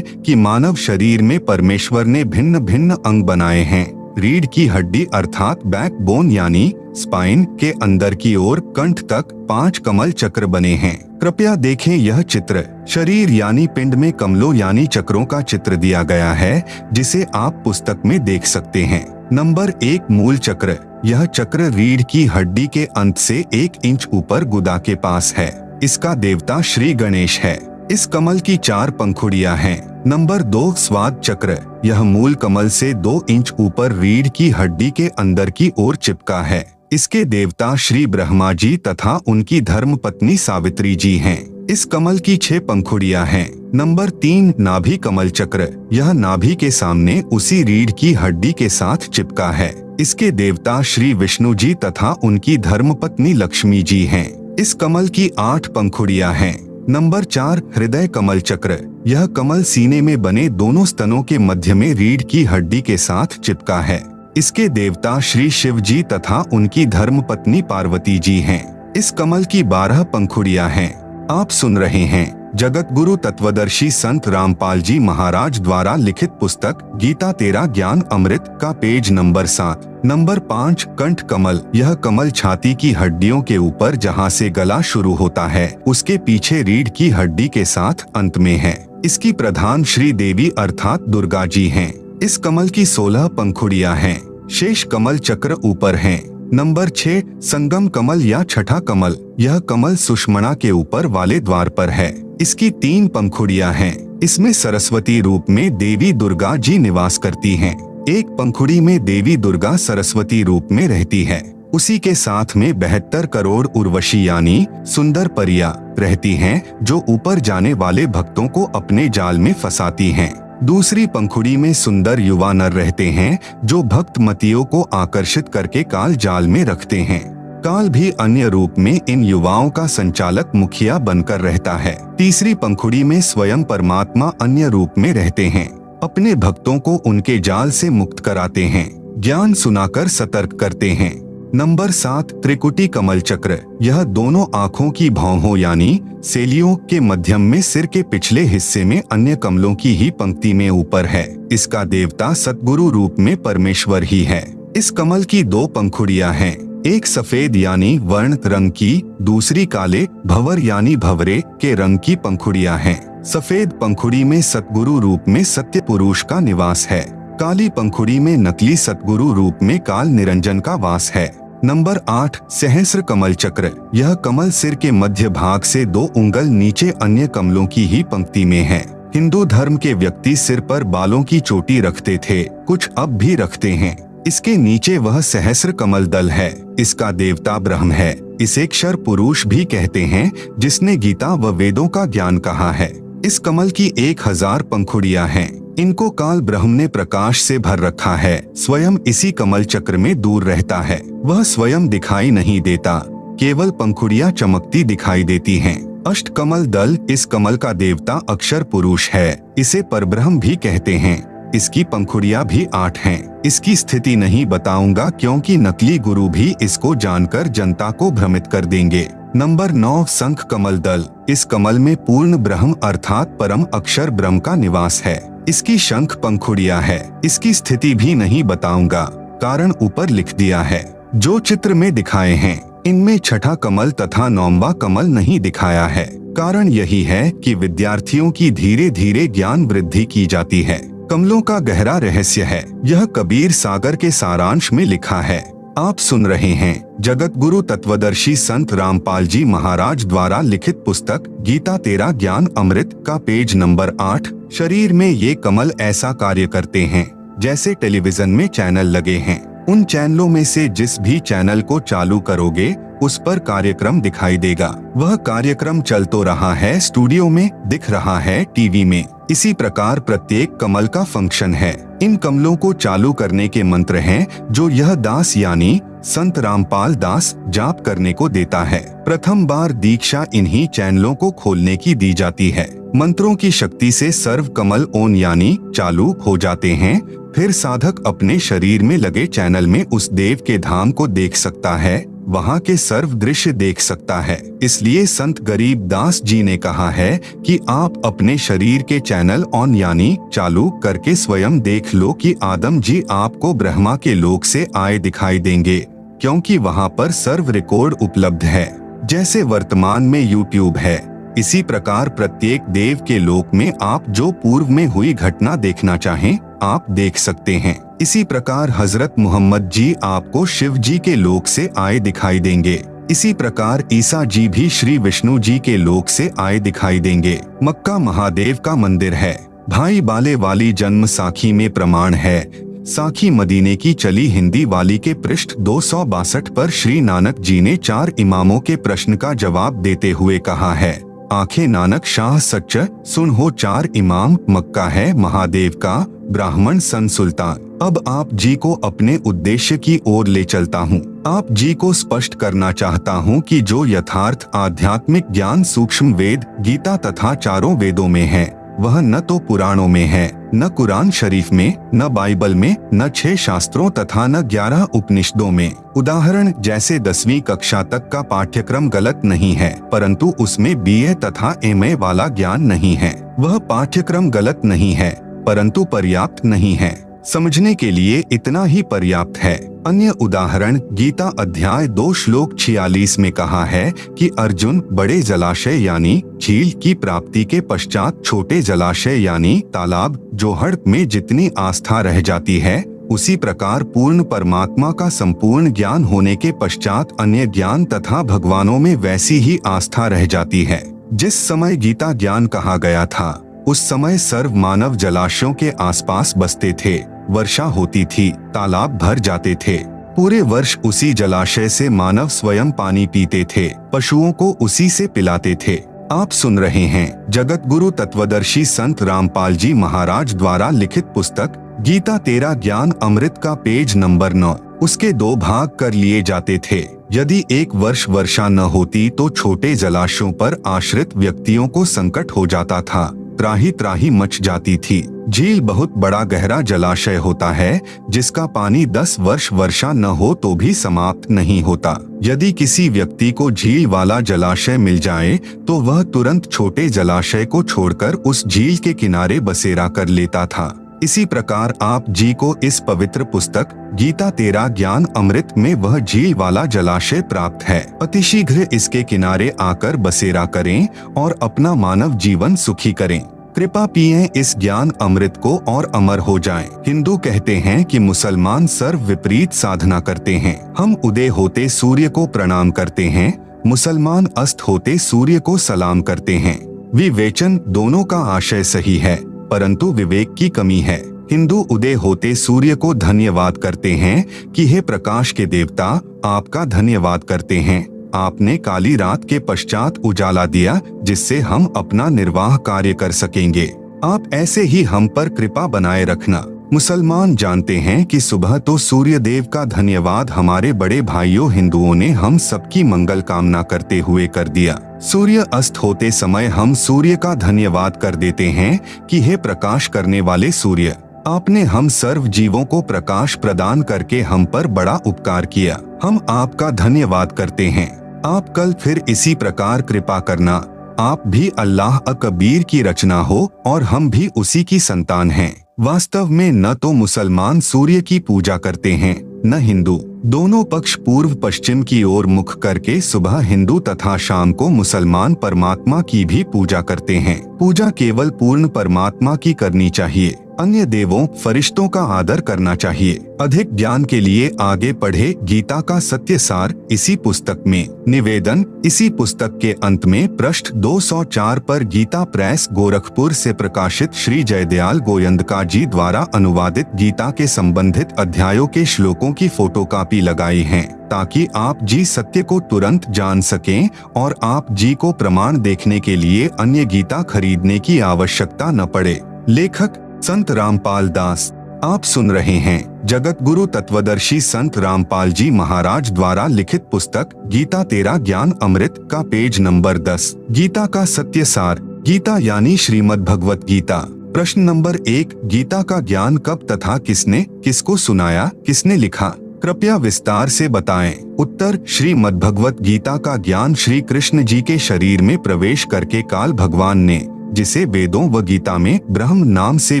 Speaker 1: कि मानव शरीर में परमेश्वर ने भिन्न भिन्न अंग बनाए हैं। रीढ़ की हड्डी अर्थात बैकबोन यानी स्पाइन के अंदर की ओर कंठ तक 5 कमल चक्र बने हैं। कृपया देखें यह चित्र। शरीर यानी पिंड में कमलों यानी चक्रों का चित्र दिया गया है, जिसे आप पुस्तक में देख सकते हैं। नंबर 1 मूल चक्र। यह चक्र रीढ़ की हड्डी के अंत से 1 इंच ऊपर गुदा के पास है। इसका देवता श्री गणेश है। इस कमल की 4 पंखुड़ियां हैं। नंबर 2 स्वाद चक्र। यह मूल कमल से 2 इंच ऊपर रीढ़ की हड्डी के अंदर की ओर चिपका है। इसके देवता श्री ब्रह्मा जी तथा उनकी धर्म पत्नी सावित्री जी हैं। इस कमल की 6 पंखुड़ियां हैं। नंबर 3 नाभि कमल चक्र। यह नाभि के सामने उसी रीढ़ की हड्डी के साथ चिपका है। इसके देवता श्री विष्णु जी तथा उनकी धर्मपत्नी लक्ष्मी जी हैं। इस कमल की 8 पंखुड़ियां हैं। नंबर 4 हृदय कमल चक्र। यह कमल सीने में बने दोनों स्तनों के मध्य में रीढ़ की हड्डी के साथ चिपका है। इसके देवता श्री शिव जी तथा उनकी धर्मपत्नी पार्वती जी हैं। इस कमल की 12 पंखुड़ियां हैं। आप सुन रहे हैं जगत गुरु तत्वदर्शी संत रामपाल जी महाराज द्वारा लिखित पुस्तक गीता तेरा ज्ञान अमृत का पेज नंबर 7। नंबर 5 कंठ कमल। यह कमल छाती की हड्डियों के ऊपर जहां से गला शुरू होता है उसके पीछे रीढ़ की हड्डी के साथ अंत में है। इसकी प्रधान श्री देवी अर्थात दुर्गा जी हैं। इस कमल की 16 पंखुड़ियां हैं। शेष कमल चक्र ऊपर हैं। नंबर 6 संगम कमल या छठा कमल। यह कमल सुषमणा के ऊपर वाले द्वार पर है। इसकी 3 पंखुड़ियां हैं। इसमें सरस्वती रूप में देवी दुर्गा जी निवास करती हैं। एक पंखुड़ी में देवी दुर्गा सरस्वती रूप में रहती है। उसी के साथ में 72 करोड़ उर्वशी यानी सुंदर परियां रहती हैं, जो ऊपर जाने वाले भक्तों को अपने जाल में फंसाती हैं। दूसरी पंखुड़ी में सुंदर युवा नर रहते हैं, जो भक्त मतियों को आकर्षित करके काल जाल में रखते हैं। काल भी अन्य रूप में इन युवाओं का संचालक मुखिया बनकर रहता है। तीसरी पंखुड़ी में स्वयं परमात्मा अन्य रूप में रहते हैं। अपने भक्तों को उनके जाल से मुक्त कराते हैं, ज्ञान सुनाकर सतर्क करते हैं। नंबर 7 त्रिकुटी कमल चक्र। यह दोनों आँखों की भौहों यानी सेलियों के मध्यम में सिर के पिछले हिस्से में अन्य कमलों की ही पंक्ति में ऊपर है। इसका देवता सतगुरु रूप में परमेश्वर ही है। इस कमल की 2 पंखुड़ियां हैं। एक सफेद यानी वर्ण रंग की, दूसरी काले भंवर यानी भंवरे के रंग की पंखुड़ियां हैं। सफेद पंखुड़ी में सतगुरु रूप में सत्य पुरुष का निवास है। काली पंखुड़ी में नकली सतगुरु रूप में काल निरंजन का वास है। नंबर 8 सहस्र कमल चक्र। यह कमल सिर के मध्य भाग से 2 उंगल नीचे अन्य कमलों की ही पंक्ति में है। हिंदू धर्म के व्यक्ति सिर पर बालों की चोटी रखते थे, कुछ अब भी रखते हैं। इसके नीचे वह सहस्र कमल दल है। इसका देवता ब्रह्म है। इसे क्षर पुरुष भी कहते हैं, जिसने गीता व वेदों का ज्ञान कहा है। इस कमल की 1000 पंखुड़ियां हैं। इनको काल ब्रह्म ने प्रकाश से भर रखा है। स्वयं इसी कमल चक्र में दूर रहता है। वह स्वयं दिखाई नहीं देता, केवल पंखुड़ियां चमकती दिखाई देती हैं। अष्ट कमल दल। इस कमल का देवता अक्षर पुरुष है। इसे परब्रह्म भी कहते हैं। इसकी पंखुड़ियां भी 8 हैं। इसकी स्थिति नहीं बताऊंगा, क्योंकि नकली गुरु भी इसको जानकर जनता को भ्रमित कर देंगे। नंबर 9 शंख कमल दल। इस कमल में पूर्ण ब्रह्म अर्थात परम अक्षर ब्रह्म का निवास है। इसकी शंख पंखुड़ियां है। इसकी स्थिति भी नहीं बताऊंगा, कारण ऊपर लिख दिया है। जो चित्र में दिखाए हैं, इनमें छठा कमल तथा 9वां कमल नहीं दिखाया है। कारण यही है कि विद्यार्थियों की धीरे धीरे ज्ञान वृद्धि की जाती है। कमलों का गहरा रहस्य है। यह कबीर सागर के सारांश में लिखा है। आप सुन रहे हैं जगत गुरु तत्वदर्शी संत रामपाल जी महाराज द्वारा लिखित पुस्तक गीता तेरा ज्ञान अमृत का पेज नंबर 8। शरीर में ये कमल ऐसा कार्य करते हैं जैसे टेलीविजन में चैनल लगे हैं। उन चैनलों में से जिस भी चैनल को चालू करोगे उस पर कार्यक्रम दिखाई देगा। वह कार्यक्रम चल तो रहा है स्टूडियो में, दिख रहा है टीवी में। इसी प्रकार प्रत्येक कमल का फंक्शन है। इन कमलों को चालू करने के मंत्र हैं, जो यह दास यानी संत रामपाल दास जाप करने को देता है। प्रथम बार दीक्षा इन्हीं चैनलों को खोलने की दी जाती है। मंत्रों की शक्ति से सर्व कमल ऑन यानी चालू हो जाते हैं। फिर साधक अपने शरीर में लगे चैनल में उस देव के धाम को देख सकता है, वहाँ के सर्व दृश्य देख सकता है। इसलिए संत गरीब दास जी ने कहा है कि आप अपने शरीर के चैनल ऑन यानी चालू करके स्वयं देख लो कि आदम जी आपको ब्रह्मा के लोक से आए दिखाई देंगे, क्योंकि वहाँ पर सर्व रिकॉर्ड उपलब्ध है। जैसे वर्तमान में यूट्यूब है, इसी प्रकार प्रत्येक देव के लोक में आप जो पूर्व में हुई घटना देखना चाहें आप देख सकते हैं। इसी प्रकार हजरत मोहम्मद जी आपको शिव जी के लोक से आए दिखाई देंगे। इसी प्रकार ईसा जी भी श्री विष्णु जी के लोक से आए दिखाई देंगे। मक्का महादेव का मंदिर है। भाई बाले वाली जन्म साखी में प्रमाण है। साखी मदीने की चली हिंदी वाली के पृष्ठ 262 पर श्री नानक जी ने 4 इमामों के प्रश्न का जवाब देते हुए कहा है, आंखें नानक शाह सच्च, सुन हो चार इमाम, मक्का है महादेव का, ब्राह्मण सन सुल्तान। अब आप जी को अपने उद्देश्य की ओर ले चलता हूँ। आप जी को स्पष्ट करना चाहता हूँ कि जो यथार्थ आध्यात्मिक ज्ञान सूक्ष्म वेद, गीता तथा चारों वेदों में है, वह न तो पुराणों में है, न कुरान शरीफ में, न बाइबल में, न 6 शास्त्रों तथा न 11 उपनिषदों में। उदाहरण जैसे 10वीं कक्षा तक का पाठ्यक्रम गलत नहीं है, परंतु उसमें BA तथा MA वाला ज्ञान नहीं है। वह पाठ्यक्रम गलत नहीं है, परंतु पर्याप्त नहीं है। समझने के लिए इतना ही पर्याप्त है। अन्य उदाहरण गीता अध्याय 2 श्लोक 46 में कहा है कि अर्जुन, बड़े जलाशय यानी झील की प्राप्ति के पश्चात छोटे जलाशय यानी तालाब, जोहड़ में जितनी आस्था रह जाती है, उसी प्रकार पूर्ण परमात्मा का संपूर्ण ज्ञान होने के पश्चात अन्य ज्ञान तथा भगवानों में वैसी ही आस्था रह जाती है। जिस समय गीता ज्ञान कहा गया था, उस समय सर्व मानव जलाशयों के आसपास बसते थे। वर्षा होती थी, तालाब भर जाते थे। पूरे वर्ष उसी जलाशय से मानव स्वयं पानी पीते थे, पशुओं को उसी से पिलाते थे। आप सुन रहे हैं जगत गुरु तत्वदर्शी संत रामपाल जी महाराज द्वारा लिखित पुस्तक गीता तेरा ज्ञान अमृत का पेज नंबर 9। उसके 2 भाग कर लिए जाते थे। यदि एक वर्ष वर्षा न होती तो छोटे जलाशयों पर आश्रित व्यक्तियों को संकट हो जाता था, त्राही त्राही मच जाती थी। झील बहुत बड़ा गहरा जलाशय होता है, जिसका पानी 10 वर्ष वर्षा न हो तो भी समाप्त नहीं होता। यदि किसी व्यक्ति को झील वाला जलाशय मिल जाए तो वह तुरंत छोटे जलाशय को छोड़कर उस झील के किनारे बसेरा कर लेता था। इसी प्रकार आप जी को इस पवित्र पुस्तक गीता तेरा ज्ञान अमृत में वह झील वाला जलाशय प्राप्त है। अतिशीघ्र इसके किनारे आकर बसेरा करें और अपना मानव जीवन सुखी करें। कृपा पिएं इस ज्ञान अमृत को और अमर हो जाएं। हिंदू कहते हैं कि मुसलमान सर्व विपरीत साधना करते हैं। हम उदय होते सूर्य को प्रणाम करते हैं, मुसलमान अस्त होते सूर्य को सलाम करते हैं। विवेचन दोनों का आशय सही है, परंतु विवेक की कमी है। हिंदू उदय होते सूर्य को धन्यवाद करते हैं कि हे प्रकाश के देवता, आपका धन्यवाद करते हैं, आपने काली रात के पश्चात उजाला दिया जिससे हम अपना निर्वाह कार्य कर सकेंगे। आप ऐसे ही हम पर कृपा बनाए रखना। मुसलमान जानते हैं कि सुबह तो सूर्य देव का धन्यवाद हमारे बड़े भाइयों हिंदुओं ने हम सबकी मंगल कामना करते हुए कर दिया। सूर्य अस्त होते समय हम सूर्य का धन्यवाद कर देते हैं कि हे प्रकाश करने वाले सूर्य, आपने हम सर्व जीवों को प्रकाश प्रदान करके हम पर बड़ा उपकार किया। हम आपका धन्यवाद करते हैं। आप कल फिर इसी प्रकार कृपा करना। आप भी अल्लाह अकबीर की रचना हो और हम भी उसी की संतान हैं। वास्तव में न तो मुसलमान सूर्य की पूजा करते हैं, न हिंदू। दोनों पक्ष पूर्व पश्चिम की ओर मुख करके सुबह हिंदू तथा शाम को मुसलमान परमात्मा की भी पूजा करते हैं। पूजा केवल पूर्ण परमात्मा की करनी चाहिए। अन्य देवों फरिश्तों का आदर करना चाहिए। अधिक ज्ञान के लिए आगे पढ़े गीता का सत्य सार इसी पुस्तक में। निवेदन इसी पुस्तक के अंत में पृष्ठ 204 पर गीता प्रेस गोरखपुर से प्रकाशित श्री जयदयाल गोयंदका जी द्वारा अनुवादित गीता के संबंधित अध्यायों के श्लोकों की फोटोकॉपी लगाई है, ताकि आप जी सत्य को तुरंत जान सकें और आप जी को प्रमाण देखने के लिए अन्य गीता खरीदने की आवश्यकता न पड़े। लेखक संत रामपाल दास। आप सुन रहे हैं जगत गुरु तत्वदर्शी संत रामपाल जी महाराज द्वारा लिखित पुस्तक गीता तेरा ज्ञान अमृत का पेज नंबर 10। गीता का सत्य सार। गीता यानी श्रीमद् भगवत गीता। प्रश्न नंबर 1, गीता का ज्ञान कब तथा किसने किसको सुनाया, किसने लिखा? कृपया विस्तार से बताएं। उत्तर, श्रीमद् भगवत गीता का ज्ञान श्री कृष्ण जी के शरीर में प्रवेश करके काल भगवान ने, जिसे वेदों व गीता में ब्रह्म नाम से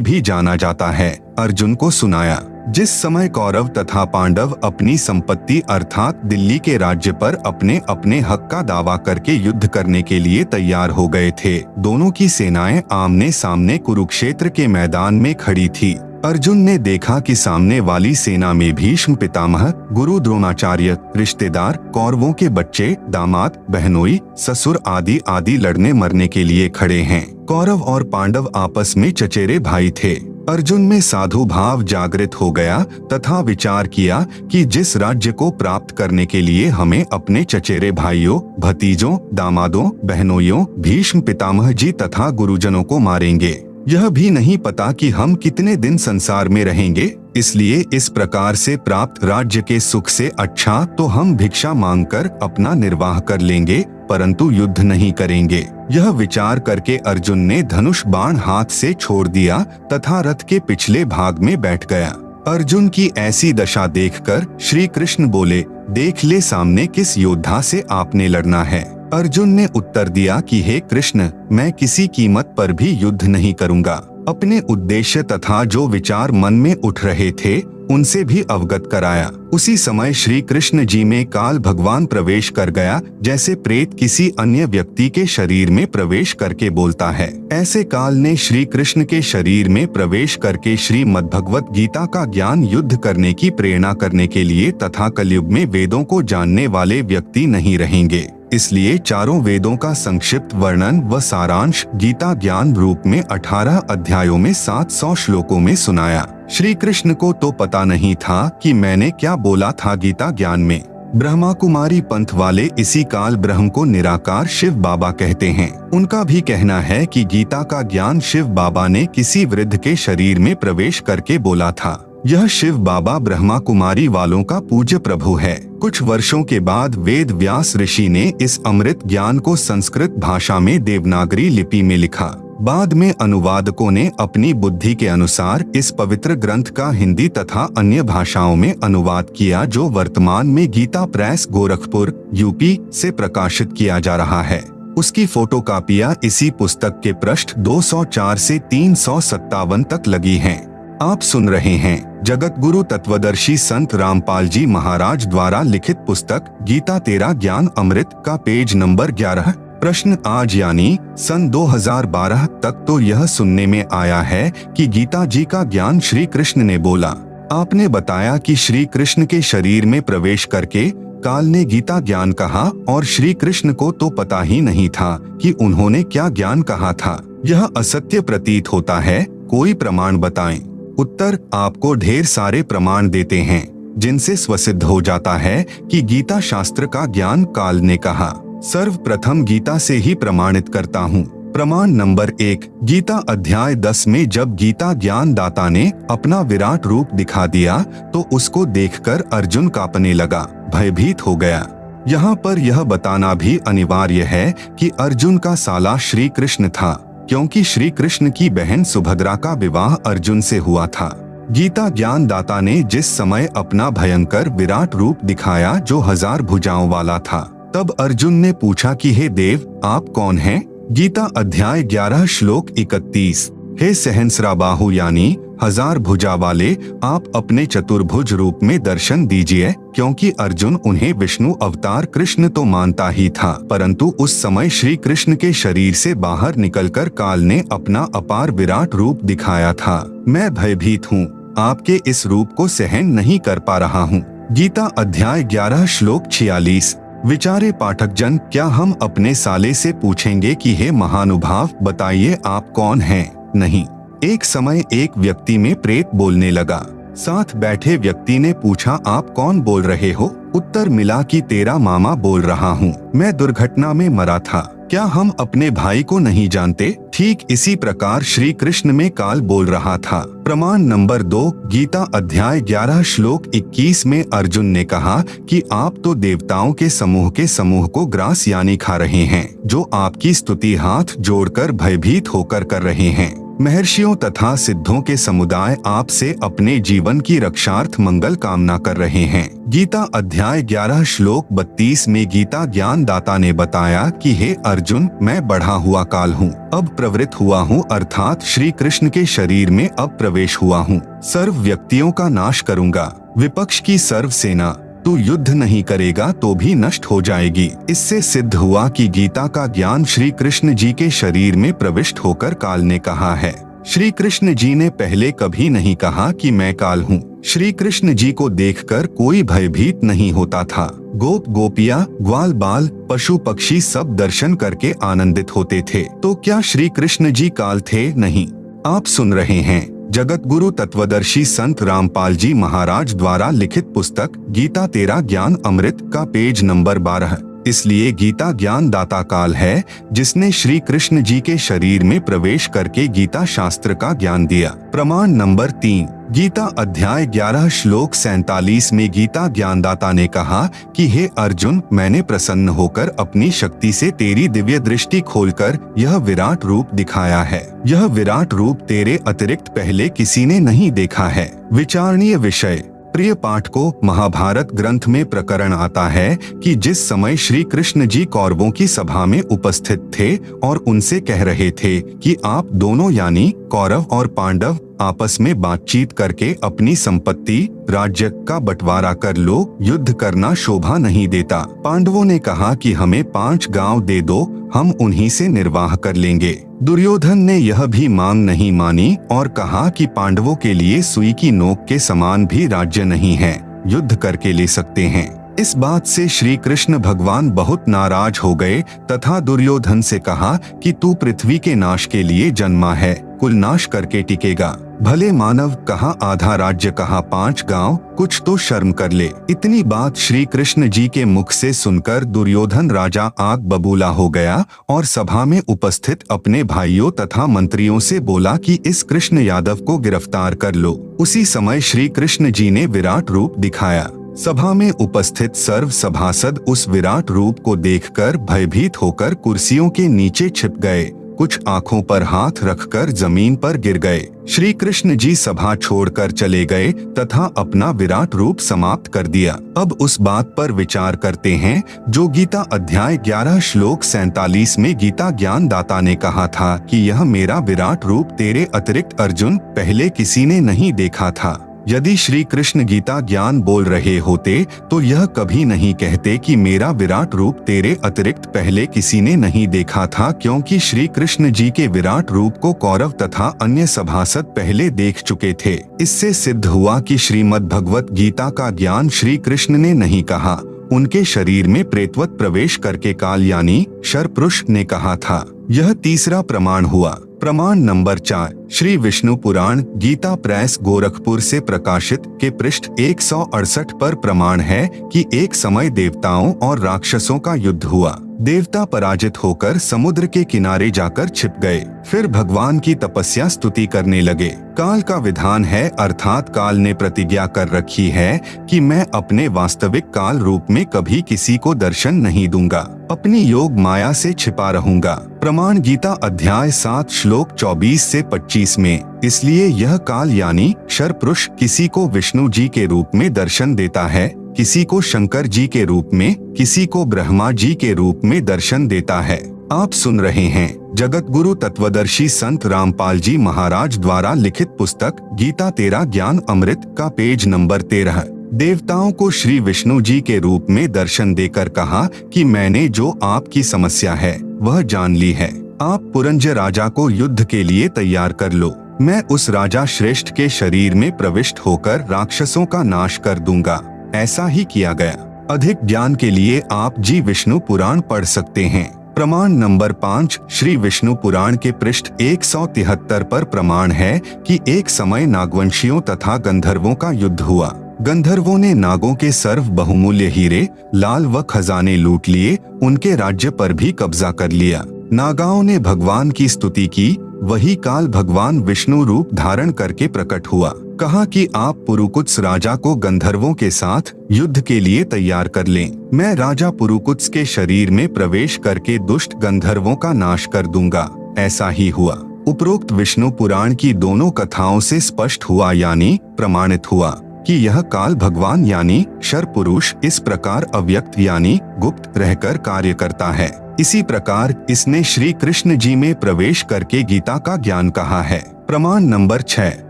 Speaker 1: भी जाना जाता है, अर्जुन को सुनाया। जिस समय कौरव तथा पांडव अपनी संपत्ति अर्थात दिल्ली के राज्य पर अपने अपने हक का दावा करके युद्ध करने के लिए तैयार हो गए थे, दोनों की सेनाएं आमने सामने कुरुक्षेत्र के मैदान में खड़ी थी। अर्जुन ने देखा कि सामने वाली सेना में भीष्म पितामह, गुरु द्रोणाचार्य, रिश्तेदार, कौरवों के बच्चे, दामाद, बहनोई, ससुर आदि आदि लड़ने मरने के लिए खड़े हैं। कौरव और पांडव आपस में चचेरे भाई थे। अर्जुन में साधु भाव जागृत हो गया तथा विचार किया कि जिस राज्य को प्राप्त करने के लिए हमें अपने चचेरे भाइयों, भतीजों, दामादों, बहनोइयों, भीष्म पितामह जी तथा गुरुजनों को मारेंगे, यह भी नहीं पता कि हम कितने दिन संसार में रहेंगे। इसलिए इस प्रकार से प्राप्त राज्य के सुख से अच्छा तो हम भिक्षा मांगकर अपना निर्वाह कर लेंगे, परंतु युद्ध नहीं करेंगे। यह विचार करके अर्जुन ने धनुष बाण हाथ से छोड़ दिया तथा रथ के पिछले भाग में बैठ गया। अर्जुन की ऐसी दशा देखकर श्री कृष्ण बोले, देख ले सामने किस योद्धा से आपने लड़ना है। अर्जुन ने उत्तर दिया कि हे कृष्ण, मैं किसी कीमत पर भी युद्ध नहीं करूंगा। अपने उद्देश्य तथा जो विचार मन में उठ रहे थे उनसे भी अवगत कराया। उसी समय श्री कृष्ण जी में काल भगवान प्रवेश कर गया, जैसे प्रेत किसी अन्य व्यक्ति के शरीर में प्रवेश करके बोलता है। ऐसे काल ने श्री कृष्ण के शरीर में प्रवेश करके श्रीमद् भगवत गीता का ज्ञान युद्ध करने की प्रेरणा करने के लिए तथा कलयुग में वेदों को जानने वाले व्यक्ति नहीं रहेंगे, इसलिए चारों वेदों का संक्षिप्त वर्णन व सारांश गीता ज्ञान रूप में 18 अध्यायों में 700 श्लोकों में सुनाया। श्री कृष्ण को तो पता नहीं था कि मैंने क्या बोला था गीता ज्ञान में। ब्रह्मा कुमारी पंथ वाले इसी काल ब्रह्म को निराकार शिव बाबा कहते हैं। उनका भी कहना है कि गीता का ज्ञान शिव बाबा ने किसी वृद्ध के शरीर में प्रवेश करके बोला था। यह शिव बाबा ब्रह्मा कुमारी वालों का पूज्य प्रभु है। कुछ वर्षों के बाद वेद व्यास ऋषि ने इस अमृत ज्ञान को संस्कृत भाषा में देवनागरी लिपि में लिखा। बाद में अनुवादकों ने अपनी बुद्धि के अनुसार इस पवित्र ग्रंथ का हिंदी तथा अन्य भाषाओं में अनुवाद किया, जो वर्तमान में गीता प्रेस गोरखपुर यूपी से प्रकाशित किया जा रहा है। उसकी फोटोकॉपियां इसी पुस्तक के पृष्ठ 204 से 357 तक लगी हैं। आप सुन रहे हैं जगत गुरु तत्वदर्शी संत रामपाल जी महाराज द्वारा लिखित पुस्तक गीता तेरा ज्ञान अमृत का पेज नंबर 11। प्रश्न आज यानी सन 2012 तक तो यह सुनने में आया है कि गीता जी का ज्ञान श्री कृष्ण ने बोला। आपने बताया कि श्री कृष्ण के शरीर में प्रवेश करके काल ने गीता ज्ञान कहा और श्री कृष्ण को तो पता ही नहीं था कि उन्होंने क्या ज्ञान कहा था। यह असत्य प्रतीत होता है, कोई प्रमाण बताएं। उत्तर, आपको ढेर सारे प्रमाण देते हैं जिनसे स्वसिद्ध हो जाता है कि गीता शास्त्र का ज्ञान काल ने कहा। सर्वप्रथम गीता से ही प्रमाणित करता हूँ। प्रमाण नंबर 1, गीता अध्याय 10 में जब गीता ज्ञान दाता ने अपना विराट रूप दिखा दिया तो उसको देखकर अर्जुन कांपने लगा, भयभीत हो गया। यहाँ पर यह बताना भी अनिवार्य है कि अर्जुन का साला श्री कृष्ण था, क्योंकि श्री कृष्ण की बहन सुभद्रा का विवाह अर्जुन से हुआ था। गीता ज्ञान दाता ने जिस समय अपना भयंकर विराट रूप दिखाया जो 1000 भुजाओं वाला था, तब अर्जुन ने पूछा कि हे देव, आप कौन हैं? गीता अध्याय 11 श्लोक 31। हे सहस्राबाहु यानी 1000 भुजा वाले, आप अपने चतुर्भुज रूप में दर्शन दीजिए, क्योंकि अर्जुन उन्हें विष्णु अवतार कृष्ण तो मानता ही था, परंतु उस समय श्री कृष्ण के शरीर से बाहर निकलकर काल ने अपना अपार विराट रूप दिखाया था। मैं भयभीत हूँ, आपके इस रूप को सहन नहीं कर पा रहा हूँ। गीता अध्याय 11 श्लोक 46। विचारे पाठक जन, क्या हम अपने साले से पूछेंगे कि हे महानुभाव, बताइए आप कौन हैं? नहीं। एक समय एक व्यक्ति में प्रेत बोलने लगा। साथ बैठे व्यक्ति ने पूछा, आप कौन बोल रहे हो? उत्तर मिला कि तेरा मामा बोल रहा हूँ, मैं दुर्घटना में मरा था। क्या हम अपने भाई को नहीं जानते? ठीक इसी प्रकार श्री कृष्ण में काल बोल रहा था। प्रमाण नंबर 2, गीता अध्याय 11 श्लोक 21 में अर्जुन ने कहा कि आप तो देवताओं के समूह को ग्रास यानी खा रहे हैं, जो आपकी स्तुति हाथ जोड़कर भयभीत होकर कर रहे हैं। महर्षियों तथा सिद्धों के समुदाय आपसे अपने जीवन की रक्षार्थ मंगल कामना कर रहे हैं। गीता अध्याय 11 श्लोक 32 में गीता ज्ञान दाता ने बताया कि हे अर्जुन, मैं बढ़ा हुआ काल हूँ, अब प्रवृत्त हुआ हूँ, अर्थात श्री कृष्ण के शरीर में अब प्रवेश हुआ हूँ। सर्व व्यक्तियों का नाश करूँगा। विपक्ष की सर्व सेना, तू युद्ध नहीं करेगा तो भी नष्ट हो जाएगी। इससे सिद्ध हुआ कि गीता का ज्ञान श्री कृष्ण जी के शरीर में प्रविष्ट होकर काल ने कहा है। श्री कृष्ण जी ने पहले कभी नहीं कहा कि मैं काल हूँ। श्री कृष्ण जी को देखकर कोई भयभीत नहीं होता था। गोप गोपियाँ, ग्वाल बाल, पशु पक्षी सब दर्शन करके आनंदित होते थे। तो क्या श्री कृष्ण जी काल थे? नहीं। आप सुन रहे हैं जगत गुरु तत्वदर्शी संत रामपाल जी महाराज द्वारा लिखित पुस्तक गीता तेरा ज्ञान अमृत का पेज नंबर 12। इसलिए गीता ज्ञान दाता काल है, जिसने श्री कृष्ण जी के शरीर में प्रवेश करके गीता शास्त्र का ज्ञान दिया। प्रमाण नंबर 3, गीता अध्याय 11 श्लोक 47 में गीता ज्ञानदाता ने कहा कि हे अर्जुन, मैंने प्रसन्न होकर अपनी शक्ति से तेरी दिव्य दृष्टि खोलकर यह विराट रूप दिखाया है। यह विराट रूप तेरे अतिरिक्त पहले किसी ने नहीं देखा है। विचारणीय विषय। प्रिय पाठकों, महाभारत ग्रंथ में प्रकरण आता है कि जिस समय श्री कृष्ण जी कौरवों की सभा में उपस्थित थे और उनसे कह रहे थे कि आप दोनों यानी कौरव और पांडव आपस में बातचीत करके अपनी संपत्ति राज्य का बंटवारा कर लो, युद्ध करना शोभा नहीं देता। पांडवों ने कहा कि हमें 5 गांव दे दो, हम उन्हीं से निर्वाह कर लेंगे। दुर्योधन ने यह भी मांग नहीं मानी और कहा कि पांडवों के लिए सुई की नोक के समान भी राज्य नहीं है, युद्ध करके ले सकते हैं। इस बात से श्री कृष्ण भगवान बहुत नाराज हो गए तथा दुर्योधन से कहा कि तू पृथ्वी के नाश के लिए जन्मा है, कुल नाश करके टिकेगा। भले मानव, कहा आधा राज्य, कहा 5 गांव, कुछ तो शर्म कर ले। इतनी बात श्री कृष्ण जी के मुख से सुनकर दुर्योधन राजा आग बबूला हो गया और सभा में उपस्थित अपने भाइयों तथा मंत्रियों से बोला कि इस कृष्ण यादव को गिरफ्तार कर लो। उसी समय श्री कृष्ण जी ने विराट रूप दिखाया। सभा में उपस्थित सर्व सभासद उस विराट रूप को देखकर भयभीत होकर कुर्सियों के नीचे छिप गए, कुछ आंखों पर हाथ रखकर जमीन पर गिर गए। श्री कृष्ण जी सभा छोड़कर चले गए तथा अपना विराट रूप समाप्त कर दिया। अब उस बात पर विचार करते हैं जो गीता अध्याय 11 श्लोक 47 में गीता ज्ञान दाता ने कहा था कि यह मेरा विराट रूप तेरे अतिरिक्त अर्जुन पहले किसी ने नहीं देखा था। यदि श्री कृष्ण गीता ज्ञान बोल रहे होते तो यह कभी नहीं कहते कि मेरा विराट रूप तेरे अतिरिक्त पहले किसी ने नहीं देखा था, क्योंकि श्री कृष्ण जी के विराट रूप को कौरव तथा अन्य सभासद पहले देख चुके थे। इससे सिद्ध हुआ कि श्रीमद् भगवत गीता का ज्ञान श्री कृष्ण ने नहीं कहा, उनके शरीर में प्रेतवत प्रवेश करके काल यानी शरपुरुष ने कहा था। यह तीसरा प्रमाण हुआ। प्रमाण नंबर 4, श्री विष्णु पुराण गीता प्रेस गोरखपुर से प्रकाशित के पृष्ठ 168 पर प्रमाण है कि एक समय देवताओं और राक्षसों का युद्ध हुआ। देवता पराजित होकर समुद्र के किनारे जाकर छिप गए। फिर भगवान की तपस्या स्तुति करने लगे। काल का विधान है, अर्थात काल ने प्रतिज्ञा कर रखी है कि मैं अपने वास्तविक काल रूप में कभी किसी को दर्शन नहीं दूंगा, अपनी योग माया से छिपा रहूंगा। प्रमाण गीता अध्याय 7 श्लोक 24 से 25 में। इसलिए यह काल यानी शरपुरुष किसी को विष्णु जी के रूप में दर्शन देता है, किसी को शंकर जी के रूप में, किसी को ब्रह्मा जी के रूप में दर्शन देता है। आप सुन रहे हैं जगत गुरु तत्वदर्शी संत रामपाल जी महाराज द्वारा लिखित पुस्तक गीता तेरा ज्ञान अमृत का पेज नंबर 13। देवताओं को श्री विष्णु जी के रूप में दर्शन देकर कहा कि मैंने जो आपकी समस्या है वह जान ली है। आप पुरंज राजा को युद्ध के लिए तैयार कर लो। मैं उस राजा श्रेष्ठ के शरीर में प्रविष्ट होकर राक्षसों का नाश कर दूंगा। ऐसा ही किया गया। अधिक ज्ञान के लिए आप जी विष्णु पुराण पढ़ सकते हैं। प्रमाण नंबर 5, श्री विष्णु पुराण के पृष्ठ 173 पर प्रमाण है कि एक समय नागवंशियों तथा गंधर्वों का युद्ध हुआ। गंधर्वों ने नागों के सर्व बहुमूल्य हीरे, लाल व खजाने लूट लिए, उनके राज्य पर भी कब्जा कर लिया। नागाओं ने भगवान की स्तुति की। वही काल भगवान विष्णु रूप धारण करके प्रकट हुआ। कहा कि आप पुरुकुत्स राजा को गंधर्वों के साथ युद्ध के लिए तैयार कर लें। मैं राजा पुरुकुत्स के शरीर में प्रवेश करके दुष्ट गंधर्वों का नाश कर दूंगा। ऐसा ही हुआ। उपरोक्त विष्णु पुराण की दोनों कथाओं से स्पष्ट हुआ यानी प्रमाणित हुआ कि यह काल भगवान यानी शर पुरुष इस प्रकार अव्यक्त यानी गुप्त रहकर कार्य करता है। इसी प्रकार इसने श्री कृष्ण जी में प्रवेश करके गीता का ज्ञान कहा है। प्रमाण नंबर 6,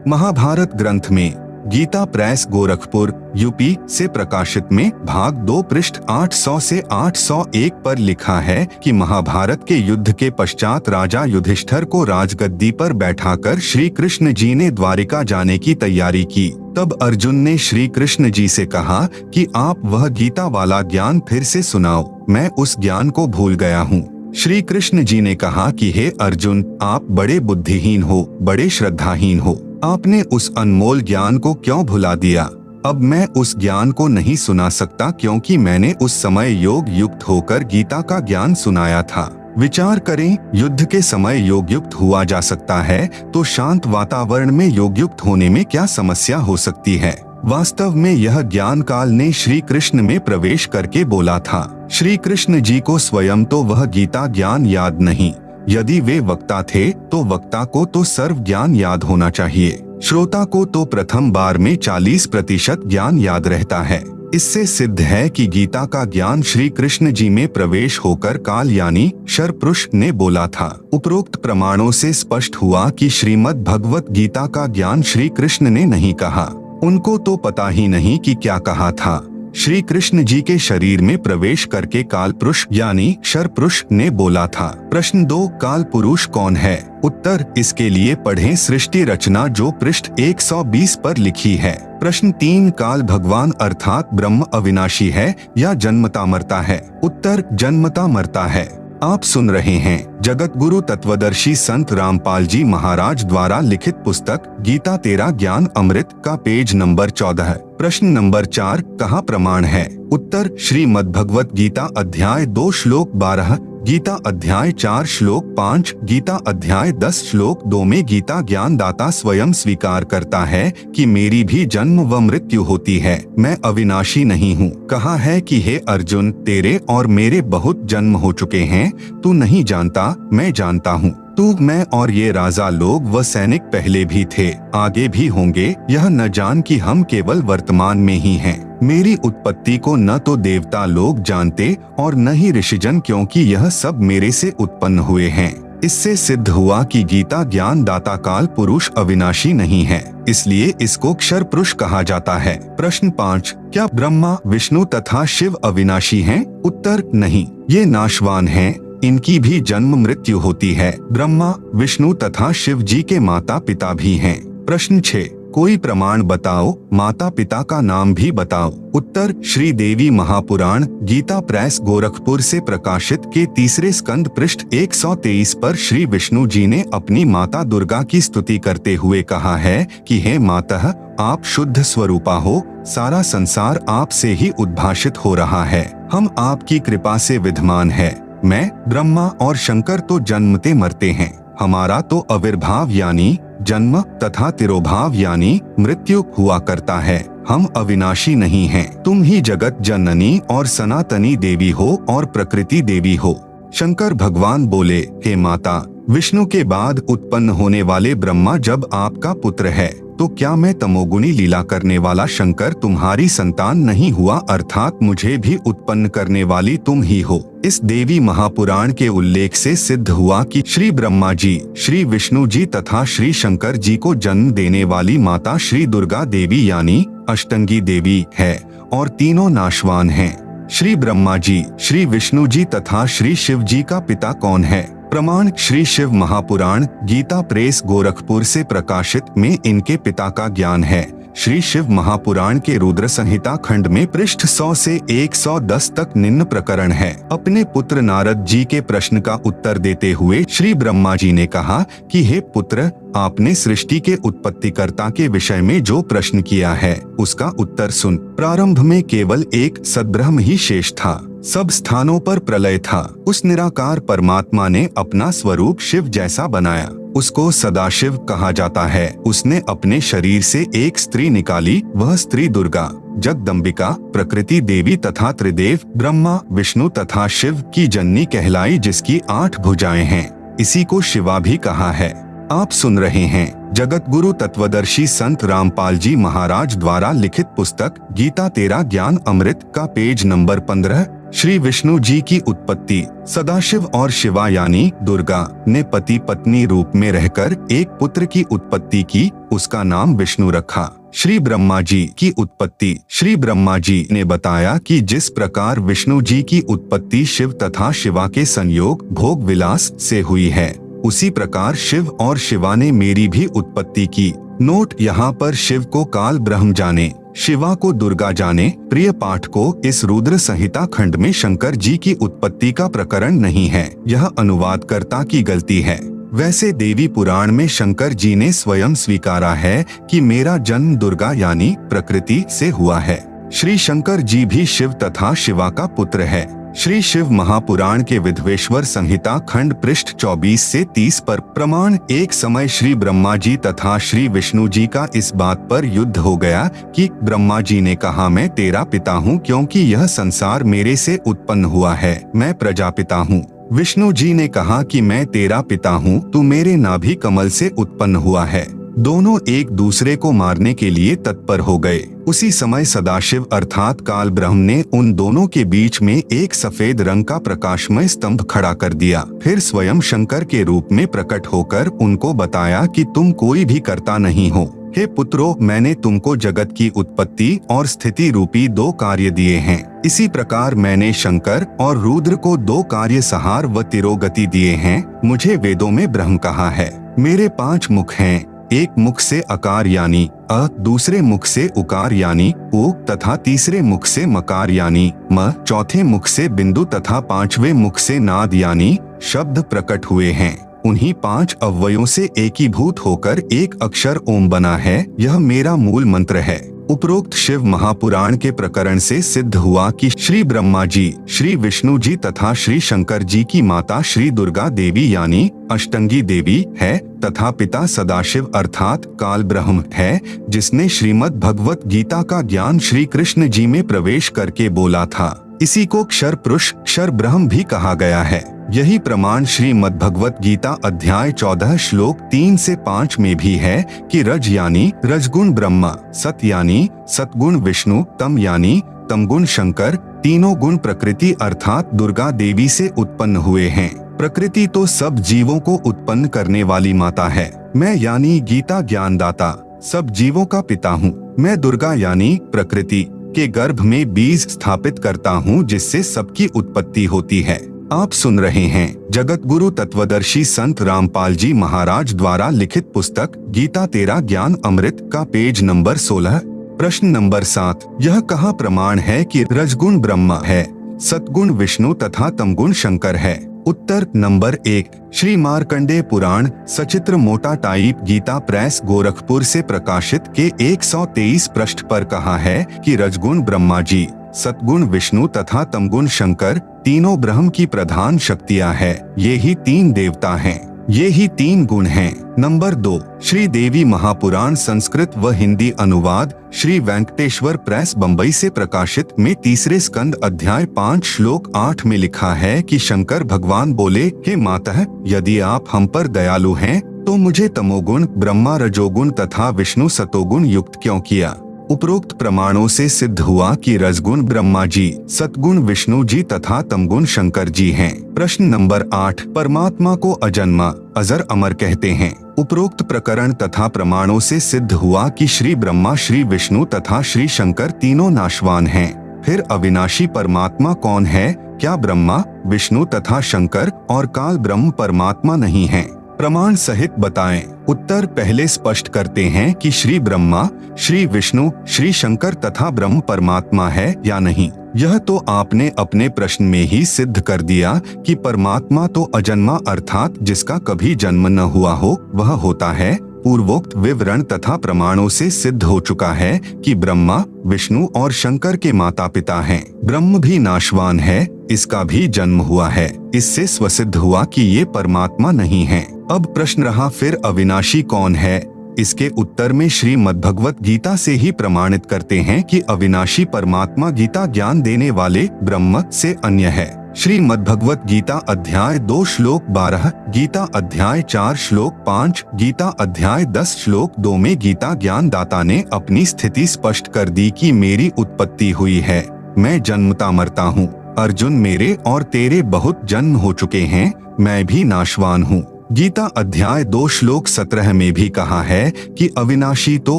Speaker 1: महाभारत ग्रंथ में गीता प्रेस गोरखपुर यूपी से प्रकाशित में भाग 2 पृष्ठ 800 से 801 पर लिखा है कि महाभारत के युद्ध के पश्चात राजा युधिष्ठिर को राजगद्दी पर बैठाकर श्री कृष्ण जी ने द्वारिका जाने की तैयारी की। तब अर्जुन ने श्री कृष्ण जी से कहा कि आप वह गीता वाला ज्ञान फिर से सुनाओ, मैं उस ज्ञान को भूल गया हूँ। श्री कृष्ण जी ने कहा कि हे अर्जुन, आप बड़े बुद्धिहीन हो, बड़े श्रद्धाहीन हो। आपने उस अनमोल ज्ञान को क्यों भुला दिया? अब मैं उस ज्ञान को नहीं सुना सकता क्योंकि मैंने उस समय योग युक्त होकर गीता का ज्ञान सुनाया था। विचार करें, युद्ध के समय योग युक्त हुआ जा सकता है तो शांत वातावरण में योग युक्त होने में क्या समस्या हो सकती है? वास्तव में यह ज्ञान काल ने श्री कृष्ण में प्रवेश करके बोला था। श्री कृष्ण जी को स्वयं तो वह गीता ज्ञान याद नहीं। यदि वे वक्ता थे तो वक्ता को तो सर्व ज्ञान याद होना चाहिए। श्रोता को तो प्रथम बार में 40% ज्ञान याद रहता है। इससे सिद्ध है कि गीता का ज्ञान श्री कृष्ण जी में प्रवेश होकर काल यानी शरपुरुष ने बोला था। उपरोक्त प्रमाणों से स्पष्ट हुआ कि श्रीमद् भगवत गीता का ज्ञान श्री कृष्ण ने नहीं कहा। उनको तो पता ही नहीं कि क्या कहा था। श्री कृष्ण जी के शरीर में प्रवेश करके काल पुरुष यानी शरपुरुष ने बोला था। प्रश्न 2, काल पुरुष कौन है? उत्तर, इसके लिए पढ़ें सृष्टि रचना जो पृष्ठ 120 पर लिखी है। प्रश्न 3, काल भगवान अर्थात ब्रह्म अविनाशी है या जन्मता मरता है? उत्तर, जन्मता मरता है। आप सुन रहे हैं जगत गुरु तत्वदर्शी संत रामपाल जी महाराज द्वारा लिखित पुस्तक गीता तेरा ज्ञान अमृत का पेज नंबर 14। प्रश्न नंबर 4, कहाँ प्रमाण है? उत्तर, श्रीमद् भगवत गीता अध्याय 2 श्लोक 12, गीता अध्याय 4 श्लोक 5, गीता अध्याय 10 श्लोक 2 में गीता ज्ञान दाता स्वयं स्वीकार करता है कि मेरी भी जन्म व मृत्यु होती है, मैं अविनाशी नहीं हूँ। कहा है कि हे अर्जुन, तेरे और मेरे बहुत जन्म हो चुके हैं, तू नहीं जानता, मैं जानता हूँ। तू, मैं और ये राजा लोग व सैनिक पहले भी थे, आगे भी होंगे। यह न जान कि हम केवल वर्तमान में ही हैं। मेरी उत्पत्ति को न तो देवता लोग जानते और न ही ऋषिजन, क्योंकि यह सब मेरे से उत्पन्न हुए हैं। इससे सिद्ध हुआ कि गीता ज्ञान दाता काल पुरुष अविनाशी नहीं है, इसलिए इसको क्षर पुरुष कहा जाता है। प्रश्न 5, क्या ब्रह्मा, विष्णु तथा शिव अविनाशी हैं? उत्तर, नहीं, ये नाशवान हैं। इनकी भी जन्म मृत्यु होती है। ब्रह्मा, विष्णु तथा शिव जी के माता पिता भी हैं। प्रश्न 6, कोई प्रमाण बताओ, माता पिता का नाम भी बताओ। उत्तर, श्री देवी महापुराण गीता प्रेस गोरखपुर से प्रकाशित के 3 स्कंद पृष्ठ 123 पर श्री विष्णु जी ने अपनी माता दुर्गा की स्तुति करते हुए कहा है कि हे मातः, आप शुद्ध स्वरूपा हो, सारा संसार आप से ही उद्भाषित हो रहा है, हम आपकी कृपा से विद्यमान है। मैं, ब्रह्मा और शंकर तो जन्मते मरते हैं, हमारा तो अविर्भाव यानी जन्म तथा तिरोभाव यानी मृत्यु हुआ करता है, हम अविनाशी नहीं हैं। तुम ही जगत जननी और सनातनी देवी हो और प्रकृति देवी हो। शंकर भगवान बोले, हे माता, विष्णु के बाद उत्पन्न होने वाले ब्रह्मा जब आपका पुत्र है, तो क्या मैं तमोगुणी लीला करने वाला शंकर तुम्हारी संतान नहीं हुआ, अर्थात मुझे भी उत्पन्न करने वाली तुम ही हो। इस देवी महापुराण के उल्लेख से सिद्ध हुआ कि श्री ब्रह्मा जी, श्री विष्णु जी तथा श्री शंकर जी को जन्म देने वाली माता श्री दुर्गा देवी यानी अष्टंगी देवी है और तीनों नाशवान हैं। श्री ब्रह्मा जी, श्री विष्णु जी तथा श्री शिव जी का पिता कौन है? प्रमाण, श्री शिव महापुराण गीता प्रेस गोरखपुर से प्रकाशित में इनके पिता का ज्ञान है। श्री शिव महापुराण के रुद्र संहिता खंड में पृष्ठ 100 से 110 तक निम्न प्रकरण है। अपने पुत्र नारद जी के प्रश्न का उत्तर देते हुए श्री ब्रह्मा जी ने कहा कि हे पुत्र, आपने सृष्टि के उत्पत्तिकर्ता के विषय में जो प्रश्न किया है उसका उत्तर सुन। प्रारंभ में केवल एक सद्ब्रह्म ही शेष था, सब स्थानों पर प्रलय था। उस निराकार परमात्मा ने अपना स्वरूप शिव जैसा बनाया, उसको सदाशिव कहा जाता है। उसने अपने शरीर से एक स्त्री निकाली, वह स्त्री दुर्गा, जगदम्बिका, प्रकृति देवी तथा त्रिदेव ब्रह्मा, विष्णु तथा शिव की जननी कहलाई, जिसकी 8 भुजाएं हैं। इसी को शिवा भी कहा है। आप सुन रहे हैं जगत गुरु तत्वदर्शी संत रामपाल जी महाराज द्वारा लिखित पुस्तक गीता तेरा ज्ञान अमृत का पेज नंबर 15। श्री विष्णु जी की उत्पत्ति। सदाशिव और शिवा यानी दुर्गा ने पति पत्नी रूप में रहकर एक पुत्र की उत्पत्ति की, उसका नाम विष्णु रखा। श्री ब्रह्मा जी की उत्पत्ति। श्री ब्रह्मा जी ने बताया कि जिस प्रकार विष्णु जी की उत्पत्ति शिव तथा शिवा के संयोग भोग विलास से हुई है, उसी प्रकार शिव और शिवा ने मेरी भी उत्पत्ति की। नोट, यहाँ पर शिव को काल ब्रह्म जाने, शिवा को दुर्गा जाने। प्रिय पाठ को इस रुद्र संहिता खंड में शंकर जी की उत्पत्ति का प्रकरण नहीं है, यह अनुवादकर्ता की गलती है। वैसे देवी पुराण में शंकर जी ने स्वयं स्वीकारा है कि मेरा जन्म दुर्गा यानी प्रकृति से हुआ है। श्री शंकर जी भी शिव तथा शिवा का पुत्र है। श्री शिव महापुराण के विधवेश्वर संहिता खंड पृष्ठ 24 से 30 पर प्रमाण। एक समय श्री ब्रह्मा जी तथा श्री विष्णु जी का इस बात पर युद्ध हो गया कि ब्रह्मा जी ने कहा मैं तेरा पिता हूँ क्योंकि यह संसार मेरे से उत्पन्न हुआ है, मैं प्रजापिता हूँ। विष्णु जी ने कहा कि मैं तेरा पिता हूँ, तू मेरे नाभि कमल से उत्पन्न हुआ है। दोनों एक दूसरे को मारने के लिए तत्पर हो गए। उसी समय सदाशिव अर्थात काल ब्रह्म ने उन दोनों के बीच में एक सफेद रंग का प्रकाशमय स्तंभ खड़ा कर दिया। फिर स्वयं शंकर के रूप में प्रकट होकर उनको बताया कि तुम कोई भी कर्ता नहीं हो। हे पुत्रों, मैंने तुमको जगत की उत्पत्ति और स्थिति रूपी 2 कार्य दिए हैं। इसी प्रकार मैंने शंकर और रुद्र को 2 कार्य संहार व तिरोगति दिए हैं। मुझे वेदों में ब्रह्म कहा है। मेरे 5 मुख हैं। एक मुख से अकार यानी अ, दूसरे मुख से उकार यानी उ तथा तीसरे मुख से मकार यानी म, चौथे मुख से बिंदु तथा 5वें मुख से नाद यानी शब्द प्रकट हुए हैं। उन्हीं 5 अव्ययों से एकीभूत होकर एक अक्षर ओम बना है। यह मेरा मूल मंत्र है। उपरोक्त शिव महापुराण के प्रकरण से सिद्ध हुआ कि श्री ब्रह्मा जी, श्री विष्णु जी तथा श्री शंकर जी की माता श्री दुर्गा देवी यानी अष्टंगी देवी है तथा पिता सदाशिव अर्थात काल ब्रह्म है, जिसने श्रीमद् भगवत गीता का ज्ञान श्री कृष्ण जी में प्रवेश करके बोला था। इसी को क्षर पुरुष, क्षर ब्रह्म भी कहा गया है। यही प्रमाण श्रीमद् भगवत गीता अध्याय 14 श्लोक 3 से 5 में भी है कि रज यानी रजगुण ब्रह्मा, सत यानी सतगुण विष्णु, तम यानी तमगुण शंकर, तीनों गुण प्रकृति अर्थात दुर्गा देवी से उत्पन्न हुए हैं। प्रकृति तो सब जीवों को उत्पन्न करने वाली माता है। मैं यानी गीता ज्ञानदाता सब जीवों का पिता हूँ। मैं दुर्गा यानी प्रकृति के गर्भ में बीज स्थापित करता हूँ जिससे सबकी उत्पत्ति होती है। आप सुन रहे हैं जगत गुरु तत्वदर्शी संत रामपाल जी महाराज द्वारा लिखित पुस्तक गीता तेरा ज्ञान अमृत का पेज नंबर 16। प्रश्न नंबर 7, यह कहाँ प्रमाण है कि रजगुण ब्रह्मा है, सतगुण विष्णु तथा तमगुण शंकर है? उत्तर नंबर 1, श्री मार्कंडेय पुराण सचित्र मोटा टाइप गीता प्रेस गोरखपुर से प्रकाशित के 123 पृष्ठ पर कहा है कि रजगुण ब्रह्मा जी, सतगुण विष्णु तथा तमगुण शंकर तीनों ब्रह्म की प्रधान शक्तियां हैं। ये ही 3 देवता हैं, ये ही 3 गुण हैं। नंबर 2, श्री देवी महापुराण संस्कृत व हिंदी अनुवाद श्री वेंकटेश्वर प्रेस बम्बई से प्रकाशित में 3 स्कंद अध्याय 5 श्लोक 8 में लिखा है कि शंकर भगवान बोले, हे माता, यदि आप हम पर दयालु हैं तो मुझे तमोगुण ब्रह्मा रजोगुण तथा विष्णु सतोगुण युक्त क्यों किया? उपरोक्त प्रमाणों से सिद्ध हुआ कि रजगुण ब्रह्मा जी, सतगुण विष्णु जी तथा तमगुण शंकर जी हैं। प्रश्न नंबर 8, परमात्मा को अजन्मा अजर अमर कहते हैं। उपरोक्त प्रकरण तथा प्रमाणों से सिद्ध हुआ कि श्री ब्रह्मा, श्री विष्णु तथा श्री शंकर तीनों नाशवान हैं। फिर अविनाशी परमात्मा कौन है? क्या ब्रह्मा, विष्णु तथा शंकर और काल ब्रह्म परमात्मा नहीं हैं? प्रमाण सहित बताएं। उत्तर पहले स्पष्ट करते हैं कि श्री ब्रह्मा, श्री विष्णु, श्री शंकर तथा ब्रह्म परमात्मा है या नहीं। यह तो आपने अपने प्रश्न में ही सिद्ध कर दिया कि परमात्मा तो अजन्मा अर्थात जिसका कभी जन्म न हुआ हो वह होता है। पूर्वोक्त विवरण तथा प्रमाणों से सिद्ध हो चुका है कि ब्रह्मा, विष्णु और शंकर के माता पिता हैं। ब्रह्म भी नाशवान है, इसका भी जन्म हुआ है। इससे स्वसिद्ध हुआ कि ये परमात्मा नहीं है। अब प्रश्न रहा, फिर अविनाशी कौन है? इसके उत्तर में श्रीमद्भगवत गीता से ही प्रमाणित करते हैं कि अविनाशी परमात्मा गीता ज्ञान देने वाले ब्रह्म से अन्य है। श्रीमद्भगवत गीता अध्याय 2 श्लोक 12, गीता अध्याय 4 श्लोक 5, गीता अध्याय 10 श्लोक 2 में गीता ज्ञान दाता ने अपनी स्थिति स्पष्ट कर दी कि मेरी उत्पत्ति हुई है, मैं जन्मता मरता हूँ। अर्जुन, मेरे और तेरे बहुत जन्म हो चुके हैं, मैं भी नाशवान हूँ। गीता अध्याय 2 श्लोक 17 में भी कहा है कि अविनाशी तो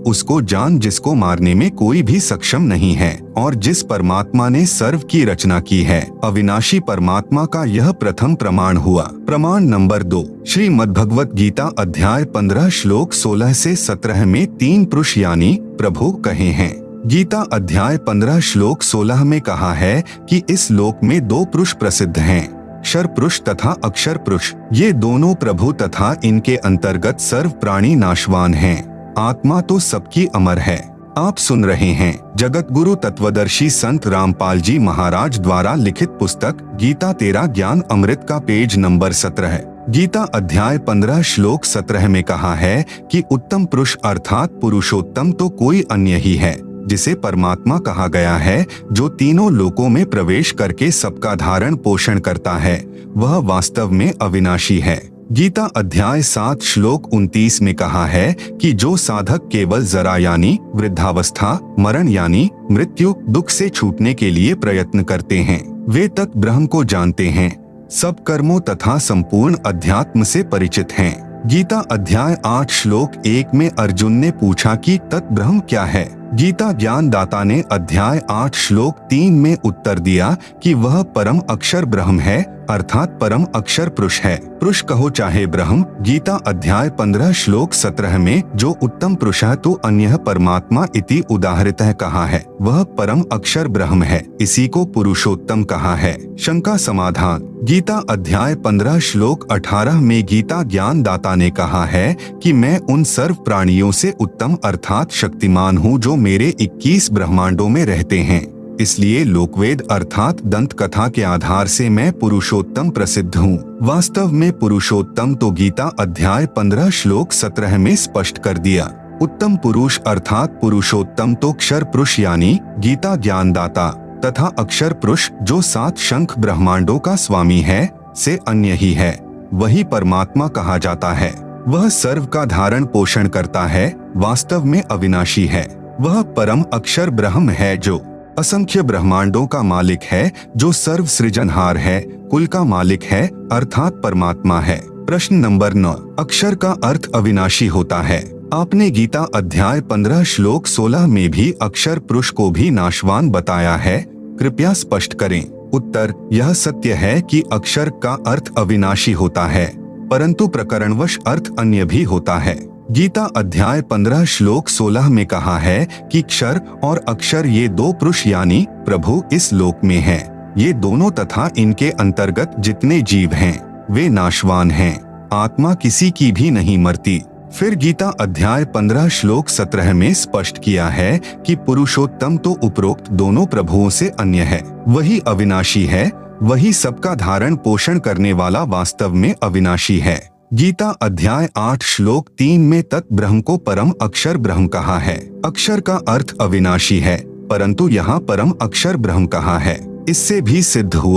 Speaker 1: उसको जान जिसको मारने में कोई भी सक्षम नहीं है और जिस परमात्मा ने सर्व की रचना की है। अविनाशी परमात्मा का यह प्रथम प्रमाण हुआ। प्रमाण नंबर 2, श्रीमद्भगवत गीता अध्याय 15 श्लोक 16 से 17 में 3 पुरुष यानी प्रभु कहे हैं। गीता अध्याय 15 श्लोक 16 में कहा है कि इस लोक में 2 पुरुष प्रसिद्ध हैं, अक्षर पुरुष तथा अक्षर पुरुष, ये दोनों प्रभु तथा इनके अंतर्गत सर्व प्राणी नाशवान हैं। आत्मा तो सबकी अमर है। आप सुन रहे हैं जगत गुरु तत्वदर्शी संत रामपाल जी महाराज द्वारा लिखित पुस्तक गीता तेरा ज्ञान अमृत का पेज नंबर 17। गीता अध्याय 15 श्लोक 17 में कहा है कि उत्तम पुरुष अर्थात पुरुषोत्तम तो कोई अन्य ही है, जिसे परमात्मा कहा गया है, जो तीनों लोकों में प्रवेश करके सबका धारण पोषण करता है। वह वास्तव में अविनाशी है। गीता अध्याय 7 श्लोक 29 में कहा है कि जो साधक केवल जरा यानी वृद्धावस्था, मरण यानी मृत्यु, दुख से छूटने के लिए प्रयत्न करते हैं, वे तत् ब्रह्म को जानते हैं, सब कर्मों तथा संपूर्ण अध्यात्म से परिचित हैं। गीता अध्याय 8 श्लोक 1 में अर्जुन ने पूछा कि तत् ब्रह्म क्या है। गीता ज्ञान दाता ने अध्याय 8 श्लोक 3 में उत्तर दिया कि वह परम अक्षर ब्रह्म है, अर्थात परम अक्षर पुरुष है। पुरुष कहो चाहे ब्रह्म। गीता अध्याय 15 श्लोक 17 में जो उत्तम पुरुष है तो अन्य परमात्मा इति उदाहरित कहा है, वह परम अक्षर ब्रह्म है, इसी को पुरुषोत्तम कहा है। शंका समाधान। गीता अध्याय 15 श्लोक 18 में गीता ज्ञान दाता ने कहा है कि मैं उन सर्व प्राणियों से उत्तम अर्थात शक्तिमान हूँ जो मेरे 21 ब्रह्मांडों में रहते हैं, इसलिए लोकवेद अर्थात दंत कथा के आधार से मैं पुरुषोत्तम प्रसिद्ध हूँ। वास्तव में पुरुषोत्तम तो गीता अध्याय 15 श्लोक 17 में स्पष्ट कर दिया। उत्तम पुरुष अर्थात पुरुषोत्तम तो क्षर पुरुष यानी गीता ज्ञानदाता तथा अक्षर पुरुष जो 7 शंख ब्रह्मांडों का स्वामी है से अन्य ही है, वही परमात्मा कहा जाता है। वह सर्व का धारण पोषण करता है, वास्तव में अविनाशी है। वह परम अक्षर ब्रह्म है जो असंख्य ब्रह्मांडों का मालिक है, जो सर्व सृजनहार है, कुल का मालिक है, अर्थात परमात्मा है। प्रश्न नंबर 9, अक्षर का अर्थ अविनाशी होता है। आपने गीता अध्याय 15 श्लोक 16 में भी अक्षर पुरुष को भी नाशवान बताया है, कृपया स्पष्ट करें। उत्तर, यह सत्य है कि अक्षर का अर्थ अविनाशी होता है, परंतु प्रकरणवश अर्थ अन्य भी होता है। गीता अध्याय 15 श्लोक 16 में कहा है कि क्षर और अक्षर ये दो पुरुष यानी प्रभु इस लोक में हैं। ये दोनों तथा इनके अंतर्गत जितने जीव हैं वे नाशवान हैं, आत्मा किसी की भी नहीं मरती। फिर गीता अध्याय 15 श्लोक 17 में स्पष्ट किया है कि पुरुषोत्तम तो उपरोक्त दोनों प्रभुओं से अन्य है, वही अविनाशी है, वही सबका धारण पोषण करने वाला वास्तव में अविनाशी है। गीता अध्याय 8 श्लोक 3 में तत् ब्रह्म को परम अक्षर ब्रह्म कहा है। अक्षर का अर्थ अविनाशी है, परंतु यहाँ परम अक्षर ब्रह्म कहा है। इससे भी सिद्ध हुआ